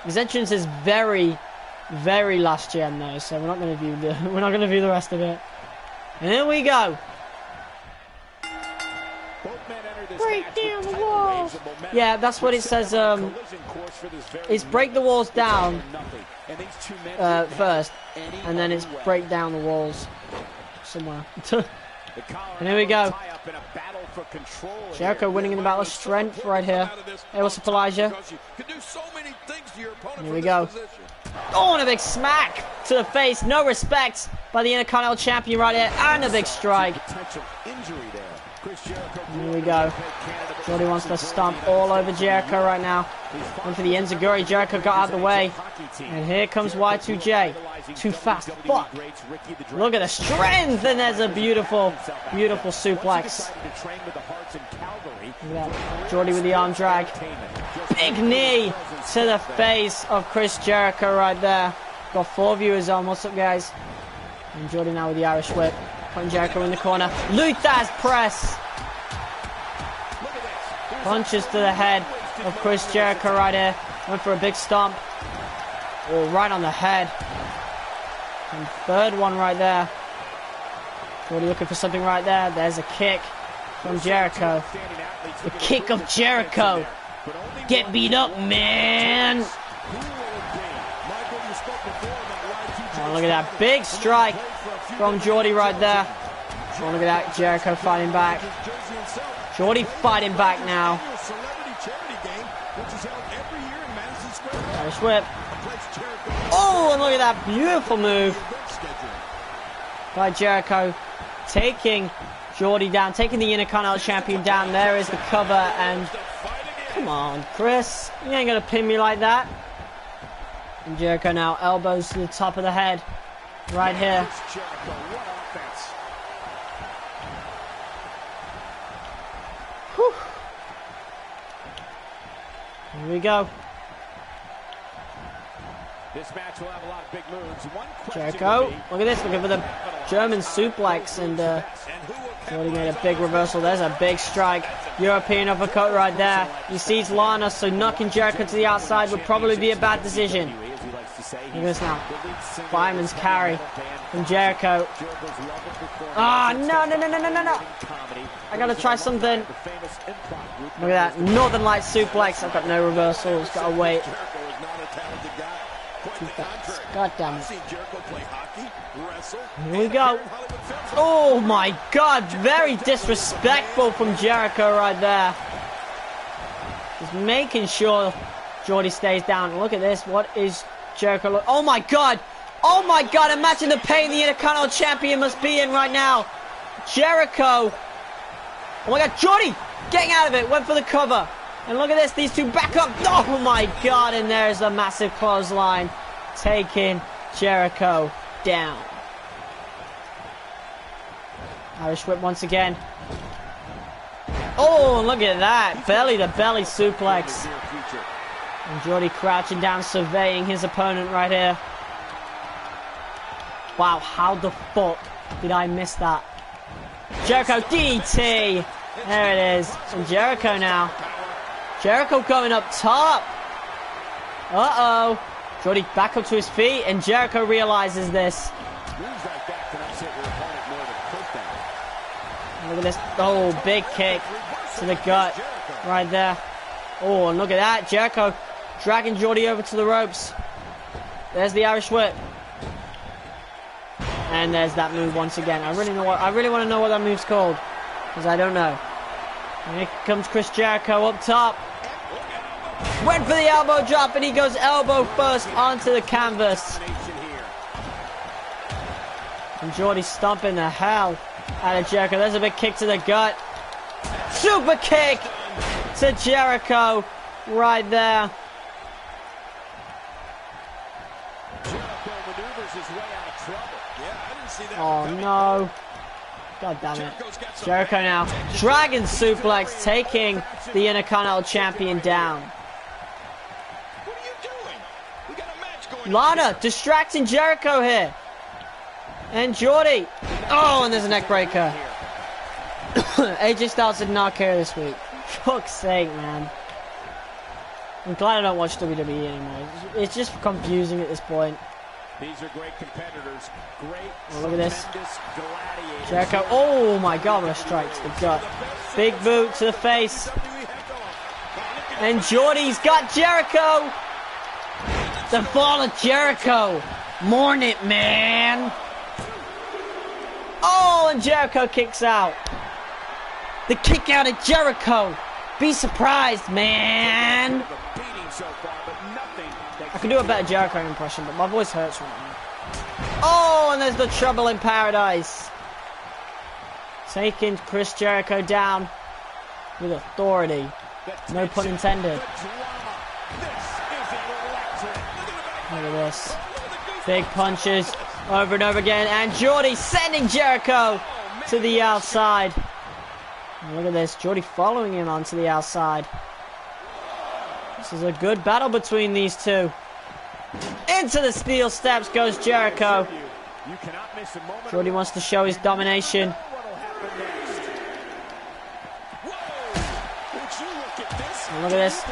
His entrance is very, very last gen though, so we're not going to view the rest of it. And here we go. Break down the walls. Yeah, that's what it says. It's break the walls down first, and then it's break down the walls somewhere. And here we go. Jericho winning in the battle of strength right here. Hey, what's up, Elijah? Here we go. Oh, and a big smack to the face. No respect by the Intercontinental Champion right here, and a big strike. Here we go. Jordy wants to stomp all over Jericho right now. One for the Enziguri. Jericho got out of the way. And here comes Y2J. Too fast. Fuck. Look at the strength. And there's a beautiful, beautiful suplex. Look at that. Jordy with the arm drag. Big knee to the face of Chris Jericho right there. Got 4 viewers on. What's up, guys? And Jordy now with the Irish whip. Putting Jericho in the corner. Luther's press. Punches to the head of Chris Jericho right here. Went for a big stomp. Oh, right on the head. And third one right there. Jordy looking for something right there. There's a kick from Jericho. The kick of Jericho. Get beat up, man. Oh, look at that big strike from Jordy right there. Oh, look at that. Jericho fighting back. Jordy fighting back now. Irish whip. Oh, and look at that beautiful move by Jericho, taking Jordy down, taking the Intercontinental Champion down. There is the cover, and come on, Chris, you ain't gonna pin me like that. And Jericho now elbows to the top of the head, right here. Whew. Here we go. This match will have a lot of big moves. Jericho, look at this, looking for the German suplex, and Jordy made a big reversal. There's a big strike. European uppercut right there. He sees Lana, so knocking Jericho to the outside would probably be a bad decision. Look at this now. Fireman's carry from Jericho. Ah, no. I gotta try something. Look at that. Northern Light suplex. I've got no reversals. Gotta wait. God damn it. Here we go. Oh my God. Very disrespectful from Jericho right there. Just making sure Jordy stays down. Look at this. What is Jericho? Oh my God. Oh my God. Imagine the pain the Intercontinental Champion must be in right now. Jericho. Oh my God. Jordy getting out of it. Went for the cover. And look at this. These two back up. Oh my God. And there's a massive clothesline, taking Jericho down. Irish whip once again. Oh, look at that. Belly to belly suplex. And Jordy crouching down, surveying his opponent right here. Wow, how the fuck did I miss that? Jericho DDT. There it is. And Jericho now. Jericho going up top. Uh-oh. Jordy back up to his feet, and Jericho realizes this. Look at this. Oh, big kick to the gut right there. Oh, and look at that. Jericho dragging Jordy over to the ropes. There's the Irish whip. And there's that move once again. I really want to know what that move's called, because I don't know. And here comes Chris Jericho up top. Went for the elbow drop, and he goes elbow first onto the canvas. And Jordy stomping the hell out of Jericho. There's a big kick to the gut. Super kick to Jericho right there. Oh no. God damn it. Jericho now. Dragon suplex, taking the Intercontinental Champion down. Lana distracting Jericho here. And Jordy. Oh, and there's a neck breaker. AJ Styles did not care this week. Fuck's sake, man. I'm glad I don't watch WWE anymore. It's just confusing at this point. These are great competitors. Great. Oh, look at this. Jericho. Oh my God, what a strike to the gut. Big boot to the face. And Jordy's got Jericho. The fall of Jericho. Mourn it, man. Oh, and Jericho kicks out. The kick out of Jericho. Be surprised, man. I could do a better Jericho impression, but my voice hurts right now. Oh, and there's the Trouble in Paradise. Taking Chris Jericho down with authority. No pun intended. Look at this. Big punches over and over again. And Jordy sending Jericho to the outside. And look at this. Jordy following him onto the outside. This is a good battle between these two. Into the steel steps goes Jericho. Jordy wants to show his domination. And look at this.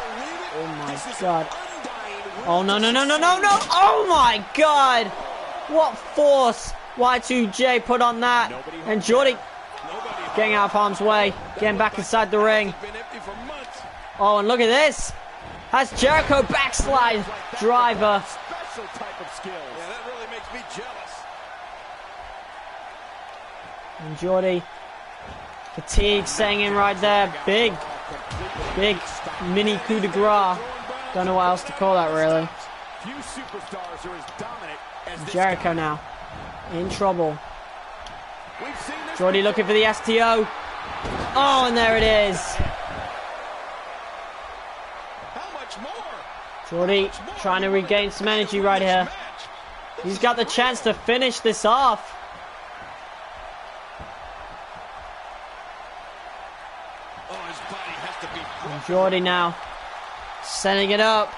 Oh my God. Oh no. Oh my God. What force Y2J put on that. And Jordy getting out of harm's way. Getting back inside the ring. Oh, and look at this. Has Jericho backslide driver. Special type of skills. Yeah, that really makes me jealous. And Jordy, fatigue setting in right there. Big mini coup de grace. Don't know what else to call that, really. Few superstars are as dominant as this Jericho guy. now. In trouble. We've seen this Jordy looking for the STO. Oh, and there it is. How much more? Jordy trying to regain some energy right here. He's got the chance to finish this off. Oh, his body has to be And Jordy now setting it up.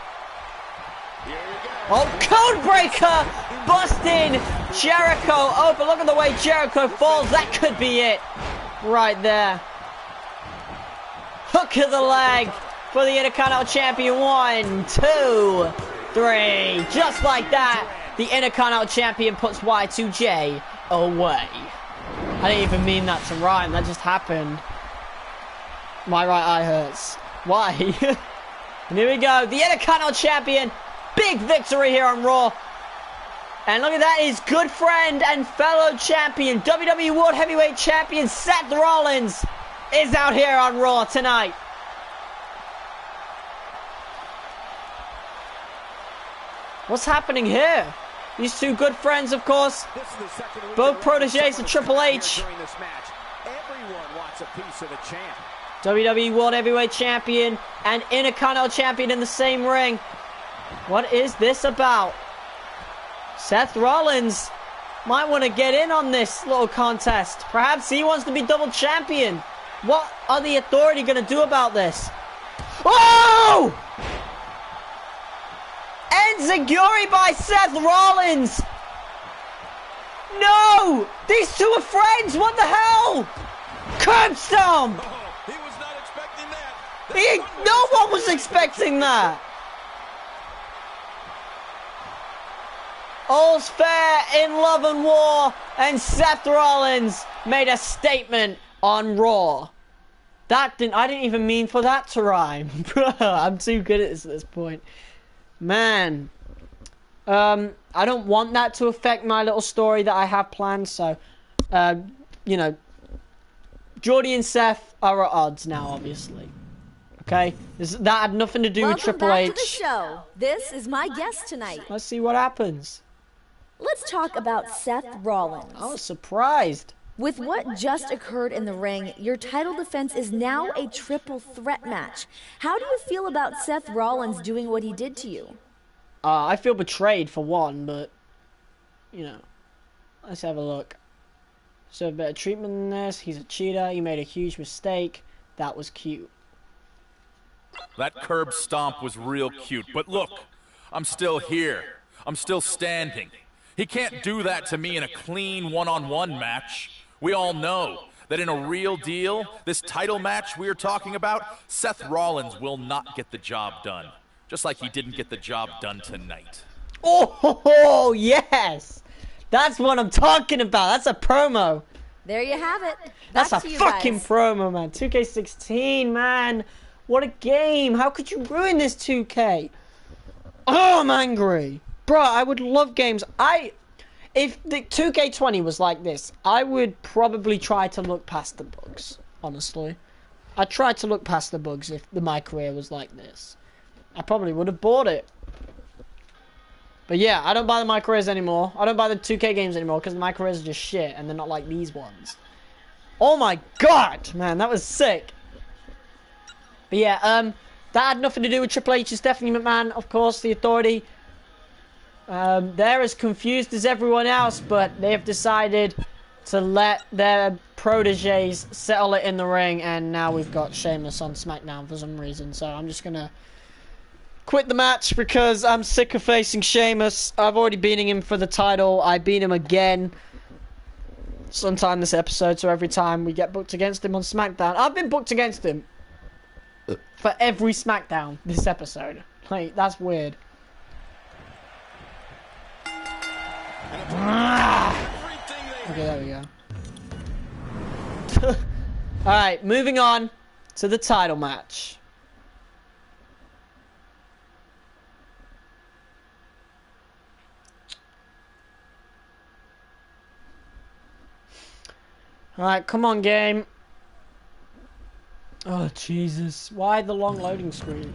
Here we go. Oh, Codebreaker busting Jericho. Oh, but look at the way Jericho falls. That could be it right there. Hook of the leg for the Intercontinental Champion. 1, 2, 3. Just like that, the Intercontinental Champion puts Y2J away. I didn't even mean that to rhyme. That just happened. My right eye hurts. Why? And here we go. The Intercontinental Champion. Big victory here on Raw. And look at that. His good friend and fellow champion, WWE World Heavyweight Champion Seth Rollins, is out here on Raw tonight. What's happening here? These two good friends, of course. This is the second week Both in a row proteges of Triple H. during this match. Everyone wants a piece of the champ. WWE World Heavyweight Champion and Intercontinental Champion in the same ring. What is this about? Seth Rollins might want to get in on this little contest. Perhaps he wants to be double champion. What are the Authority going to do about this? Oh! Enziguri by Seth Rollins. No! These two are friends. What the hell? Curb stomp. Oh, he was not expecting that. No one was expecting that. All's fair in love and war, and Seth Rollins made a statement on Raw. I didn't even mean for that to rhyme. I'm too good at this at this point. Man. I don't want that to affect my little story that I have planned, so, you know, Jordy and Seth are at odds now, obviously. Okay? That had nothing to do with Welcome Triple back H. to the show. This is my guest tonight. Let's see what happens. Let's talk about Seth Rollins. I was surprised. With what just occurred in the ring, your title defense is now a triple threat match. How do you feel about Seth Rollins doing what he did to you? I feel betrayed for one, but, you know, let's have a look. So better treatment than this. He's a cheater. He made a huge mistake. That was cute. That curb stomp was real cute, but look, I'm still here. I'm still standing. He can't do that to me in a clean one-on-one match. We all know that in a real deal, this title match we are talking about, Seth Rollins will not get the job done. Just like he didn't get the job done tonight. Oh, yes! That's what I'm talking about. That's a promo. There you have it. That's Back a to you fucking guys. promo, man. 2K16, man. What a game. How could you ruin this 2K? Oh, I'm angry. Bro, I would love games. If the 2K20 was like this, I would probably try to look past the bugs, honestly. I'd try to look past the bugs if the MyCareer was like this. I probably would have bought it. But yeah, I don't buy the MyCareers anymore. I don't buy the 2K games anymore because the MyCareers are just shit and they're not like these ones. Oh my god, man, that was sick. But yeah, that had nothing to do with Triple H. It's Stephanie McMahon, of course, the Authority. They're as confused as everyone else, but they have decided to let their proteges settle it in the ring, and now we've got Sheamus on SmackDown for some reason. So I'm just gonna quit the match because I'm sick of facing Sheamus. I've already beaten him for the title. I beat him again sometime this episode, so every time we get booked against him on SmackDown, I've been booked against him for every SmackDown this episode. Like, that's weird. Okay, there we go. Alright, moving on to the title match. Alright, come on, game. Oh, Jesus. Why the long loading screen?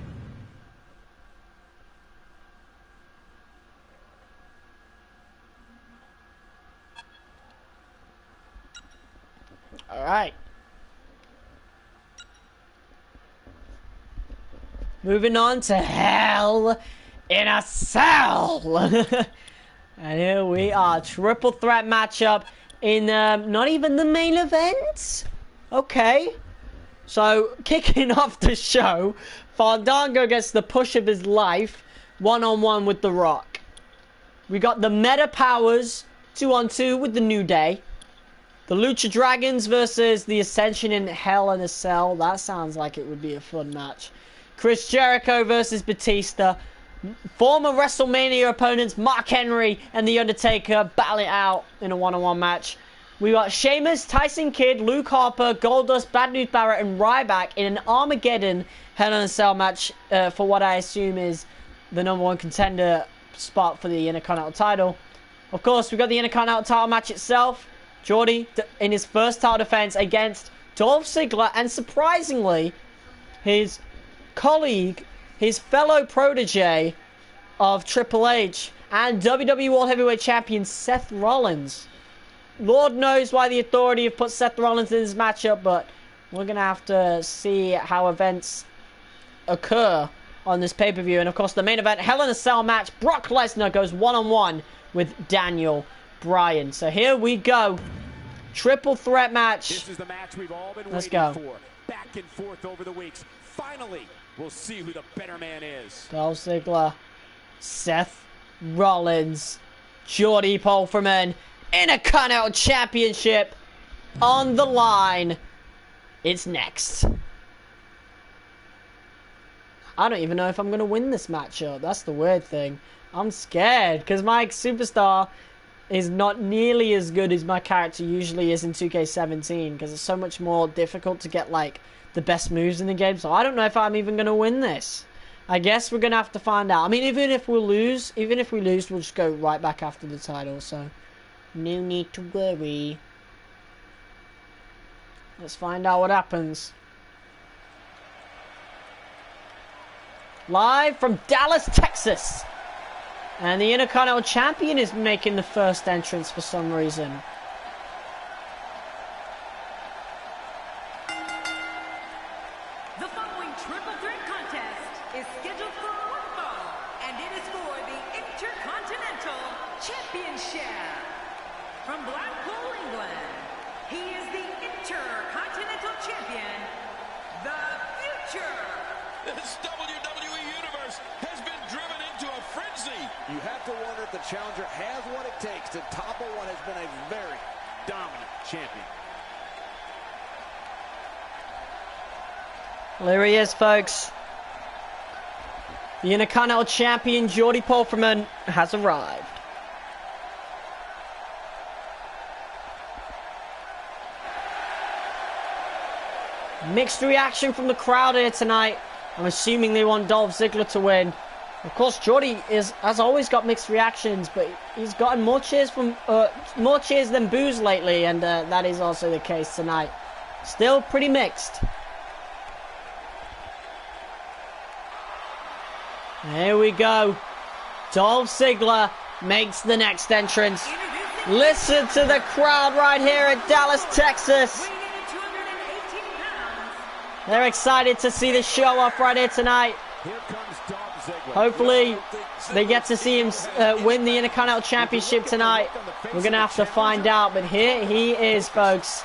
Alright. Moving on to Hell in a Cell. And here we are. Triple threat matchup in not even the main event. Okay. So, kicking off the show, Fandango gets the push of his life, one-on-one with The Rock. We got the Meta Powers, 2-on-2 with the New Day. The Lucha Dragons versus the Ascension in Hell in a Cell. That sounds like it would be a fun match. Chris Jericho versus Batista. Former WrestleMania opponents Mark Henry and The Undertaker battle it out in a one-on-one match. We got Sheamus, Tyson Kidd, Luke Harper, Goldust, Bad News Barrett, and Ryback in an Armageddon Hell in a Cell match for what I assume is the #1 contender spot for the Intercontinental title. Of course, we got the Intercontinental title match itself. Jordy in his first title defense against Dolph Ziggler, and surprisingly, his colleague, his fellow protege of Triple H and WWE World Heavyweight Champion Seth Rollins. Lord knows why the Authority have put Seth Rollins in this matchup, but we're going to have to see how events occur on this pay-per-view. And of course, the main event, Hell in a Cell match, Brock Lesnar goes one-on-one with Daniel Bryan. So here we go. Triple threat match. This is the match we've all been Let's waiting go. for. Back and forth over the weeks. Finally, we'll see who the better man is. Dolph Ziggler, Seth Rollins, Jordy Polferman, Intercontinental Championship on the line. It's next. I don't even know if I'm going to win this matchup. That's the weird thing. I'm scared because my superstar is not nearly as good as my character usually is in 2K17 because it's so much more difficult to get like the best moves in the game. So I don't know if I'm even going to win this. I guess we're going to have to find out. I mean, even if we lose, we'll just go right back after the title. So no need to worry. Let's find out what happens. Live from Dallas, Texas. And the Intercontinental Champion is making the first entrance for some reason. The following triple threat contest is scheduled for one fall, and it is for the Intercontinental Championship. From Blackpool, England, he is the Intercontinental Champion, the Future. This WWE Universe has been driven into a frenzy. You have to wonder if the challenger has what it takes to topple what has been a very dominant champion. Well, here he is, folks. The Intercontinental Champion, Jordy Polferman, has arrived. Mixed reaction from the crowd here tonight. I'm assuming they want Dolph Ziggler to win. Of course, Jordy has always got mixed reactions, but he's gotten more cheers than boos lately, and that is also the case tonight. Still pretty mixed. Here we go. Dolph Ziggler makes the next entrance. Listen to the crowd right here at Dallas, Texas. Weighing in at 218 pounds, They're excited to see the show off right here tonight. Here comes Dolph Ziggler. Hopefully, they get to see him win the Intercontinental Championship tonight. We're going to have to find out. But here he is, folks.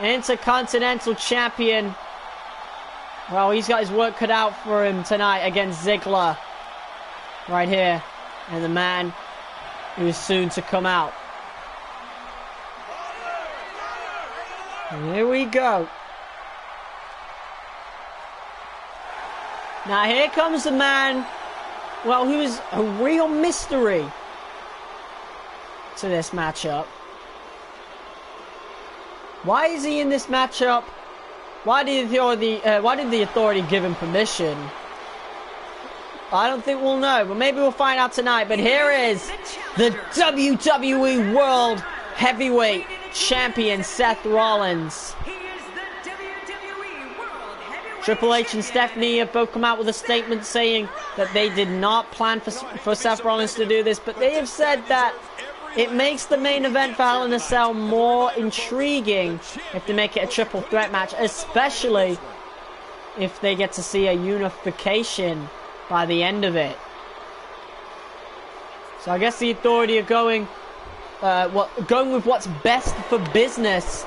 Intercontinental Champion. Well, he's got his work cut out for him tonight against Ziggler. Right here. And the man who is soon to come out. Here we go. Now here comes the man, well, who is a real mystery to this matchup. Why is he in this matchup? Why did the Authority give him permission? I don't think we'll know, but maybe we'll find out tonight. But here is the WWE World Heavyweight Champion Seth Rollins. He is the WWE World Heavyweight Triple H and Champion. Stephanie have both come out with a statement saying that they did not plan for Seth Rollins to do this, but they have said that it makes the main event for Hell in a Cell more intriguing if they make it a triple threat match, especially if they get to see a unification by the end of it. So I guess the Authority are going with what's best for business.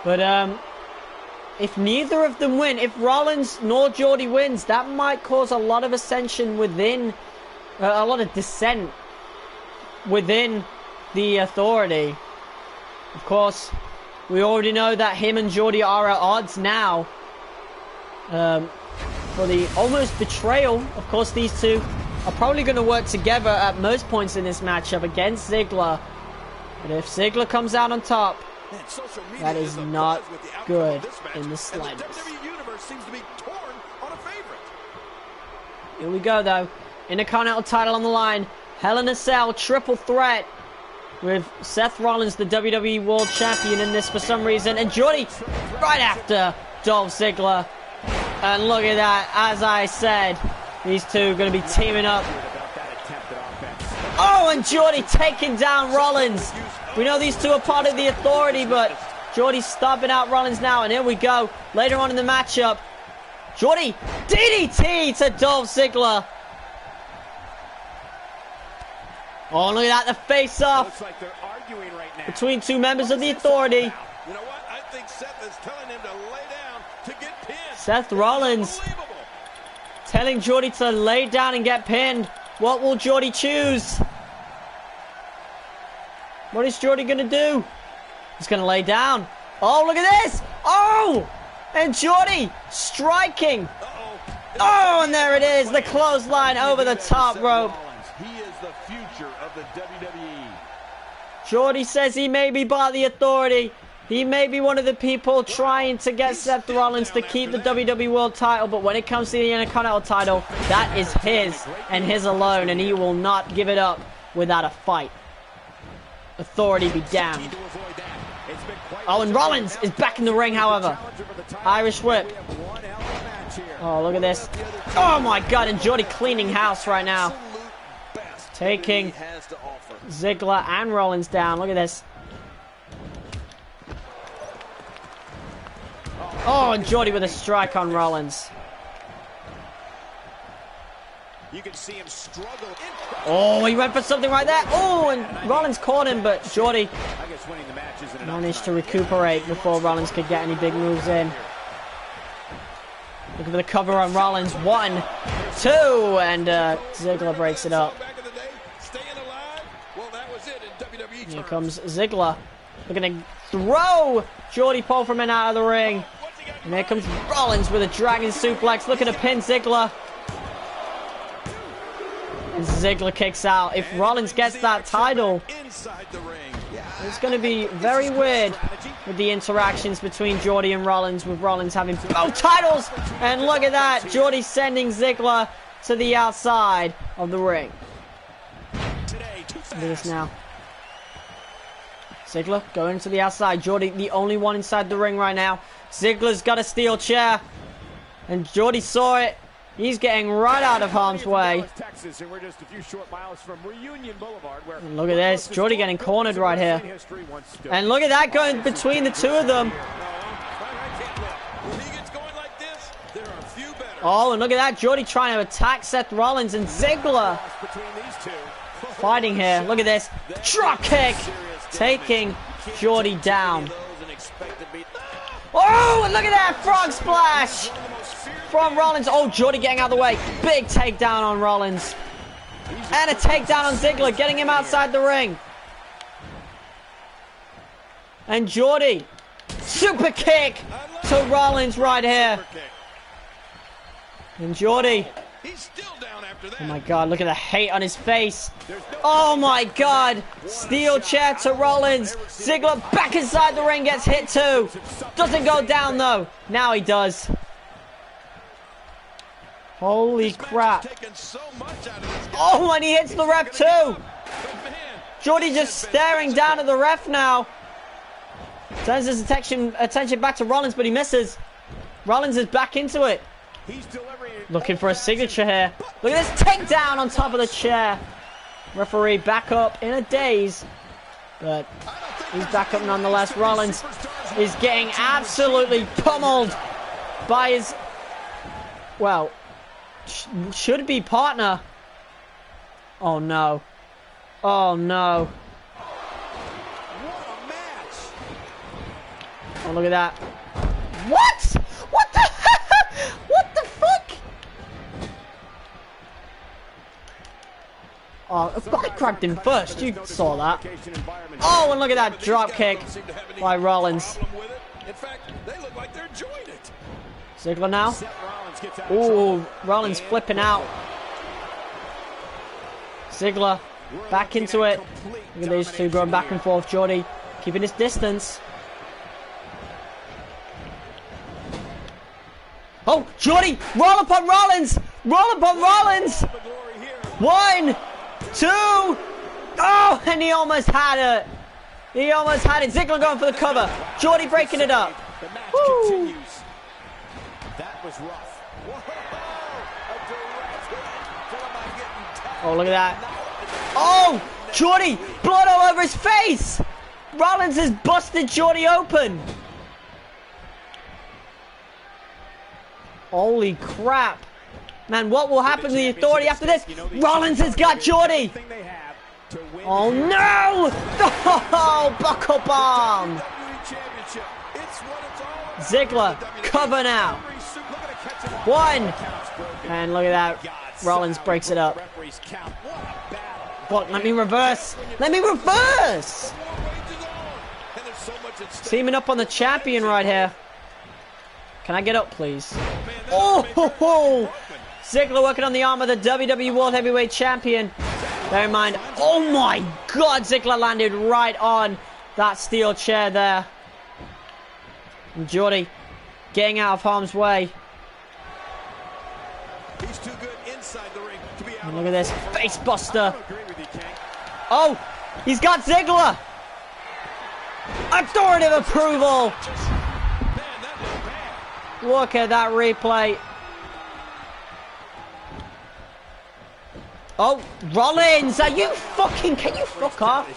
But if neither of them win, if Rollins nor Jordy wins, that might cause a lot of ascension within, a lot of dissent within the Authority. Of course, we already know that him and Jordy are at odds now. For the almost betrayal, of course, these two are probably going to work together at most points in this matchup against Ziggler. But if Ziggler comes out on top, that is not good in the slightest. Here we go, though. Intercontinental title on the line. Hell in a Cell triple threat with Seth Rollins, the WWE World Champion, in this for some reason. And Jordy right after Dolph Ziggler. And look at that. As I said, these two are going to be teaming up. Oh, and Jordy taking down Rollins. We know these two are part of the Authority, but Jordy's stomping out Rollins now. And here we go. Later on in the matchup, Jordy DDT to Dolph Ziggler. Oh, look at that. The face-off between two members of the Authority. You know what? I think Seth is telling him to lay down to get pinned. Seth Rollins telling Jordy to lay down and get pinned. What will Jordy choose? What is Jordy going to do? He's going to lay down. Oh, look at this. Oh, and Jordy striking. Oh, and there it is. The clothesline over the top rope. He is the future of the WWE. Jordy says he may be part of the Authority. He may be one of the people trying to get Seth Rollins to keep the WWE World title, but when it comes to the Intercontinental title, that is his and his alone, and he will not give it up without a fight. Authority be damned. Oh, and Rollins is back in the ring, however. Irish whip. Oh, look at this. Oh, my God, and Jordy cleaning house right now. Taking Ziggler and Rollins down. Look at this. Oh, and Jordy with a strike on Rollins. You can see him struggle. Oh, he went for something right there. Oh, and Rollins caught him, but Jordy managed to recuperate before Rollins could get any big moves in. Looking for the cover on Rollins. 1, 2, and Ziggler breaks it up. Here comes Ziggler. Looking to throw Jordy Paul from out of the ring. And there comes Rollins with a dragon suplex, looking to pin Ziggler. And Ziggler kicks out. If Rollins gets that title, it's going to be very weird with the interactions between Jordy and Rollins, with Rollins having both titles. And look at that, Jordy sending Ziggler to the outside of the ring. Look at this now. Ziggler going to the outside. Jordy, the only one inside the ring right now. Ziggler's got a steel chair. And Jordy saw it. He's getting right out of harm's way. And look at this. Jordy getting cornered right here. And look at that going between the two of them. Oh, and look at that. Jordy trying to attack Seth Rollins, and Ziggler fighting here. Look at this. Drop kick. Taking Jordy down. Oh, and look at that frog splash from Rollins. Oh, Jordy getting out of the way. Big takedown on Rollins. And a takedown on Ziggler, getting him outside the ring. And Jordy, super kick to Rollins right here. And Jordy. Oh my God, look at the hate on his face. Oh my God. Steel chair to Rollins. Ziggler back inside the ring, gets hit too. Doesn't go down though. Now he does. Holy crap. Oh, and he hits the ref too. Jordy just staring down at the ref now. Turns his attention back to Rollins, but he misses. Rollins is back into it. Looking for a signature here. Look at this takedown on top of the chair. Referee back up in a daze. But he's back up nonetheless. Rollins is getting absolutely pummeled by his, well, should be partner. Oh no. Oh no. Oh, look at that. What? What the what the fuck? Oh, I grabbed him first. You saw that. Oh, and look at that drop kick by Rollins. In fact, they look like they're enjoying it. Ziggler now. Ooh, Rollins flipping out. Ziggler back into it. Look at these two going back and forth. Jordy keeping his distance. Oh, Jordy, roll up on Rollins! Roll up on Rollins! 1, 2, oh, and he almost had it. He almost had it. Ziggler going for the cover. Jordy breaking it up. Woo. That was rough. Oh, look at that. Oh, Jordy, blood all over his face. Rollins has busted Jordy open. Holy crap. Man, what will happen to the Authority after this? Rollins has got Jordy. Oh, no. Oh, buckle bomb. Ziggler, cover now. 1. And look at that. Rollins breaks it up. What? Let me reverse. Let me reverse. Teaming up on the champion right here. Can I get up, please? Oh, ho, ho. Ziggler working on the arm of the WWE World Heavyweight Champion. Bear in mind, oh my God, Ziggler landed right on that steel chair there. And Jordy getting out of harm's way. He's too good inside the ring to be out. And look at this face buster. Oh, he's got Ziggler. Authoritative approval. Look at that replay. Oh, Rollins, are you fucking, can you fuck off?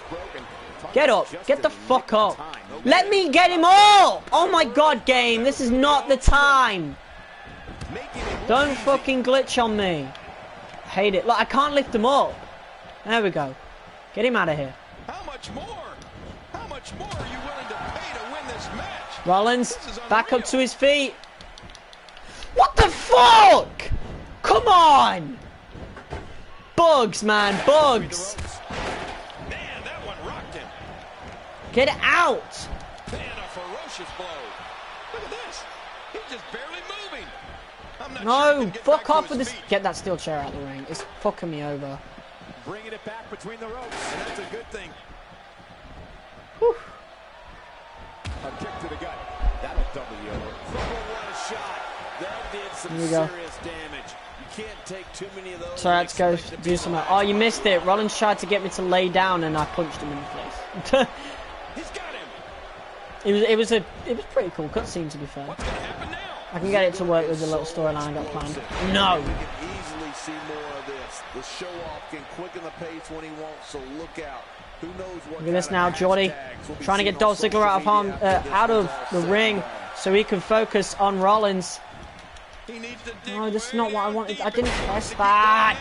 Get up, get the fuck up. Let me get him up. Oh my God, game, this is not the time. Don't fucking glitch on me. I hate it. Look, I can't lift him up. There we go. Get him out of here. How much more? How much more are you willing to pay to win this match? Rollins, back up to his feet. What the fuck? Come on. Bugs, man, bugs. Man, that one rocked him. Get out. Man, a ferocious blow. Look at this. He's just barely moving. I'm not sure he No, can get fuck back to off his with this. feet. Get that steel chair out of the ring. It's fucking me over. Bringing it back between the ropes. And that's a good thing. Whew. A kick to the gut. That'll double you over. What a shot. That did some Here we go. serious damage. You can't take too many of those. Sorry, let's go do something. Oh, you missed it. Rollins tried to get me to lay down and I punched him in the face. He's got him. It was pretty cool cutscene, to be fair. What's going to happen now? I can get it to work with the little storyline I got planned. No. We can easily see more of this. The show-off can quicken the pace when he wants, so look out. Who knows what Look at this now, Jordy trying to get Dolph Ziggler out of the ring so he can focus on Rollins. He needs to dig No, this is not way what I out wanted. deeper I didn't to press get that.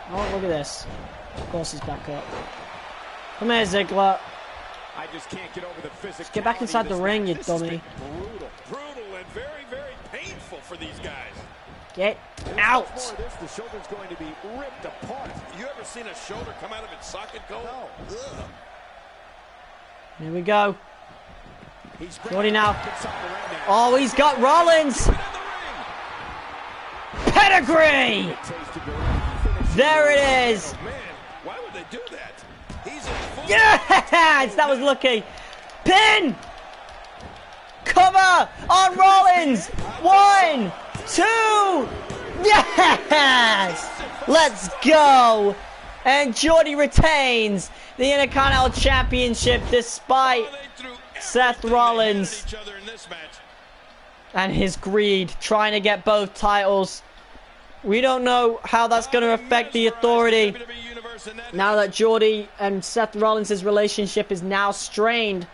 down. Oh, look at this. Of course he's back up. Come here, Ziggler. I just can't get over the physicality. Get back inside the ring, you This has dummy. been brutal and very, very painful for these guys. Get out. More of this, the shoulder's going to be ripped apart. You ever seen a shoulder come out of its socket, Cole? No. Ugh. Here we go. He's Jordy now. inside the ring now. Oh, he's got Rollins. Get in the ring. Pedigree. There it is. Oh, man, why would they do that? He's in full. Yes, that was lucky. Pin. Cover on Rollins. 1, 2. Yes! Let's go! And Jordy retains the Intercontinental Championship despite Seth Rollins and his greed trying to get both titles. We don't know how that's going to affect the Authority now that Jordy and Seth Rollins' relationship is now strained,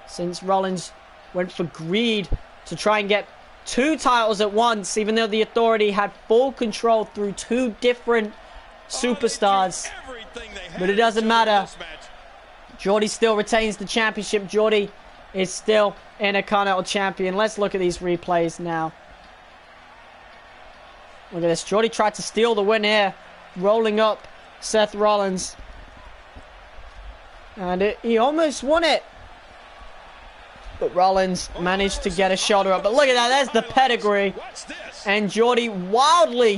since Rollins went for greed to try and get 2 titles at once, even though the Authority had full control through 2 different superstars. But it doesn't matter. Jordy still retains the championship. Jordy is still Intercontinental Champion. Let's look at these replays now. Look at this. Jordy tried to steal the win here, rolling up Seth Rollins. And he almost won it. But Rollins managed to get a shoulder up. But look at that. There's the pedigree. And Jordy wildly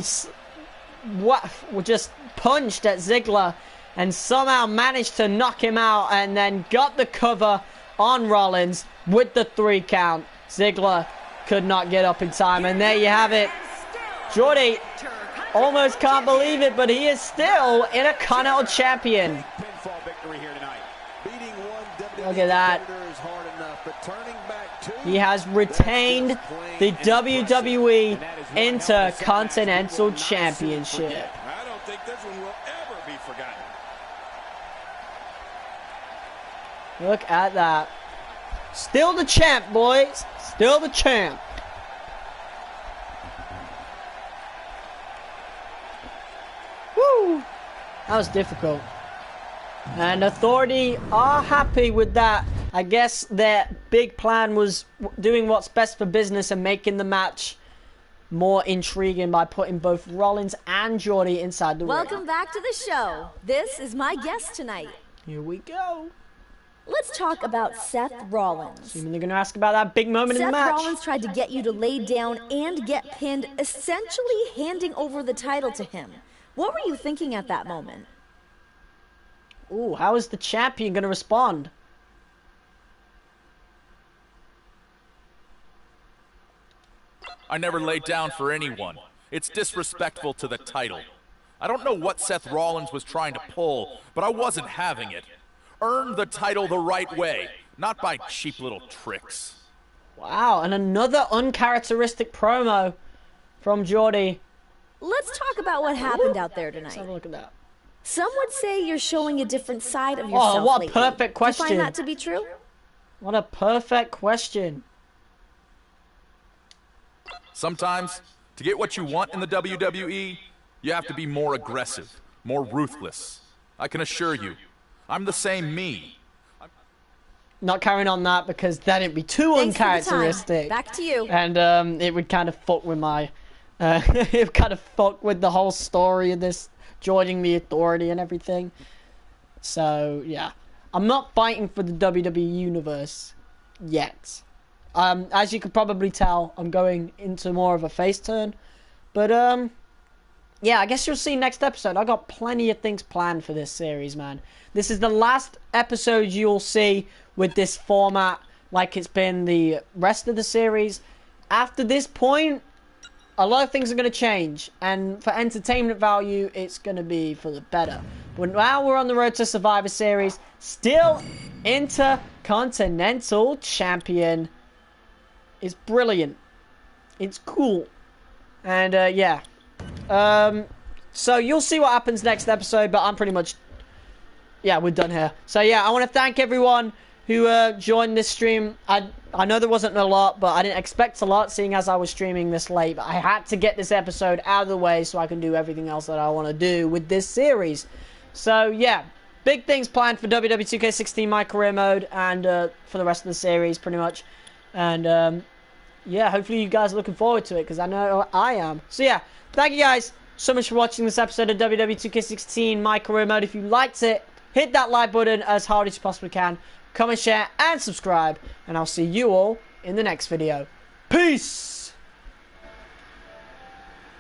just punched at Ziggler and somehow managed to knock him out, and then got the cover on Rollins with the 3 count. Ziggler could not get up in time, and there you have it. Jordy almost can't believe it, but he is still Intercontinental Champion. Look at that. He has retained the WWE Intercontinental Championship. I don't think this one will ever be forgotten. Look at that. Still the champ, boys. Still the champ. Woo! That was difficult. And Authority are happy with that. I guess their big plan was doing what's best for business and making the match more intriguing by putting both Rollins and Jordy inside the ring. Welcome back to the show. This is my guest tonight. Here we go. Let's talk about Seth Rollins. Assuming they're going to ask about that big moment in the match. Seth Rollins tried to get you to lay down and get pinned, essentially handing over the title to him. What were you thinking at that moment? Ooh, how is the champion going to respond? I never laid down for anyone. It's disrespectful to the title. I don't know what Seth Rollins was trying to pull, but I wasn't having it. Earn the title the right way, not by cheap little tricks. Wow, and another uncharacteristic promo from Jordy. Let's talk about what happened out there tonight. Let's have a look at that. Some would say you're showing a different side of yourself. Oh, what a lately. perfect question. Do you find that to be true? What a perfect question. Sometimes, to get what you want in the WWE, you have to be more aggressive, more ruthless. I can assure you, I'm the same me. Not carrying on that because that'd be too Thanks uncharacteristic. Back to you. And it would kind of fuck with my... it would kind of fuck with the whole story of this joining the Authority and everything. So, yeah. I'm not fighting for the WWE Universe yet. As you could probably tell, I'm going into more of a face turn. But, yeah, I guess you'll see next episode. I got plenty of things planned for this series, man. This is the last episode you'll see with this format like it's been the rest of the series. After this point, a lot of things are going to change. And for entertainment value, it's going to be for the better. But now we're on the road to Survivor Series. Still Intercontinental Champion. It's brilliant. It's cool. And, yeah. So you'll see what happens next episode, but I'm pretty much... Yeah, we're done here. So, yeah, I want to thank everyone who joined this stream. I know there wasn't a lot, but I didn't expect a lot, seeing as I was streaming this late. But I had to get this episode out of the way so I can do everything else that I want to do with this series. So, yeah. Big things planned for WWE 2K16 MyCareer mode and for the rest of the series, pretty much. And, yeah, hopefully you guys are looking forward to it, because I know I am. So, yeah, thank you guys so much for watching this episode of WWE 2K16 MyCareer mode. If you liked it, hit that like button as hard as you possibly can. Comment, share, and subscribe. And I'll see you all in the next video. Peace!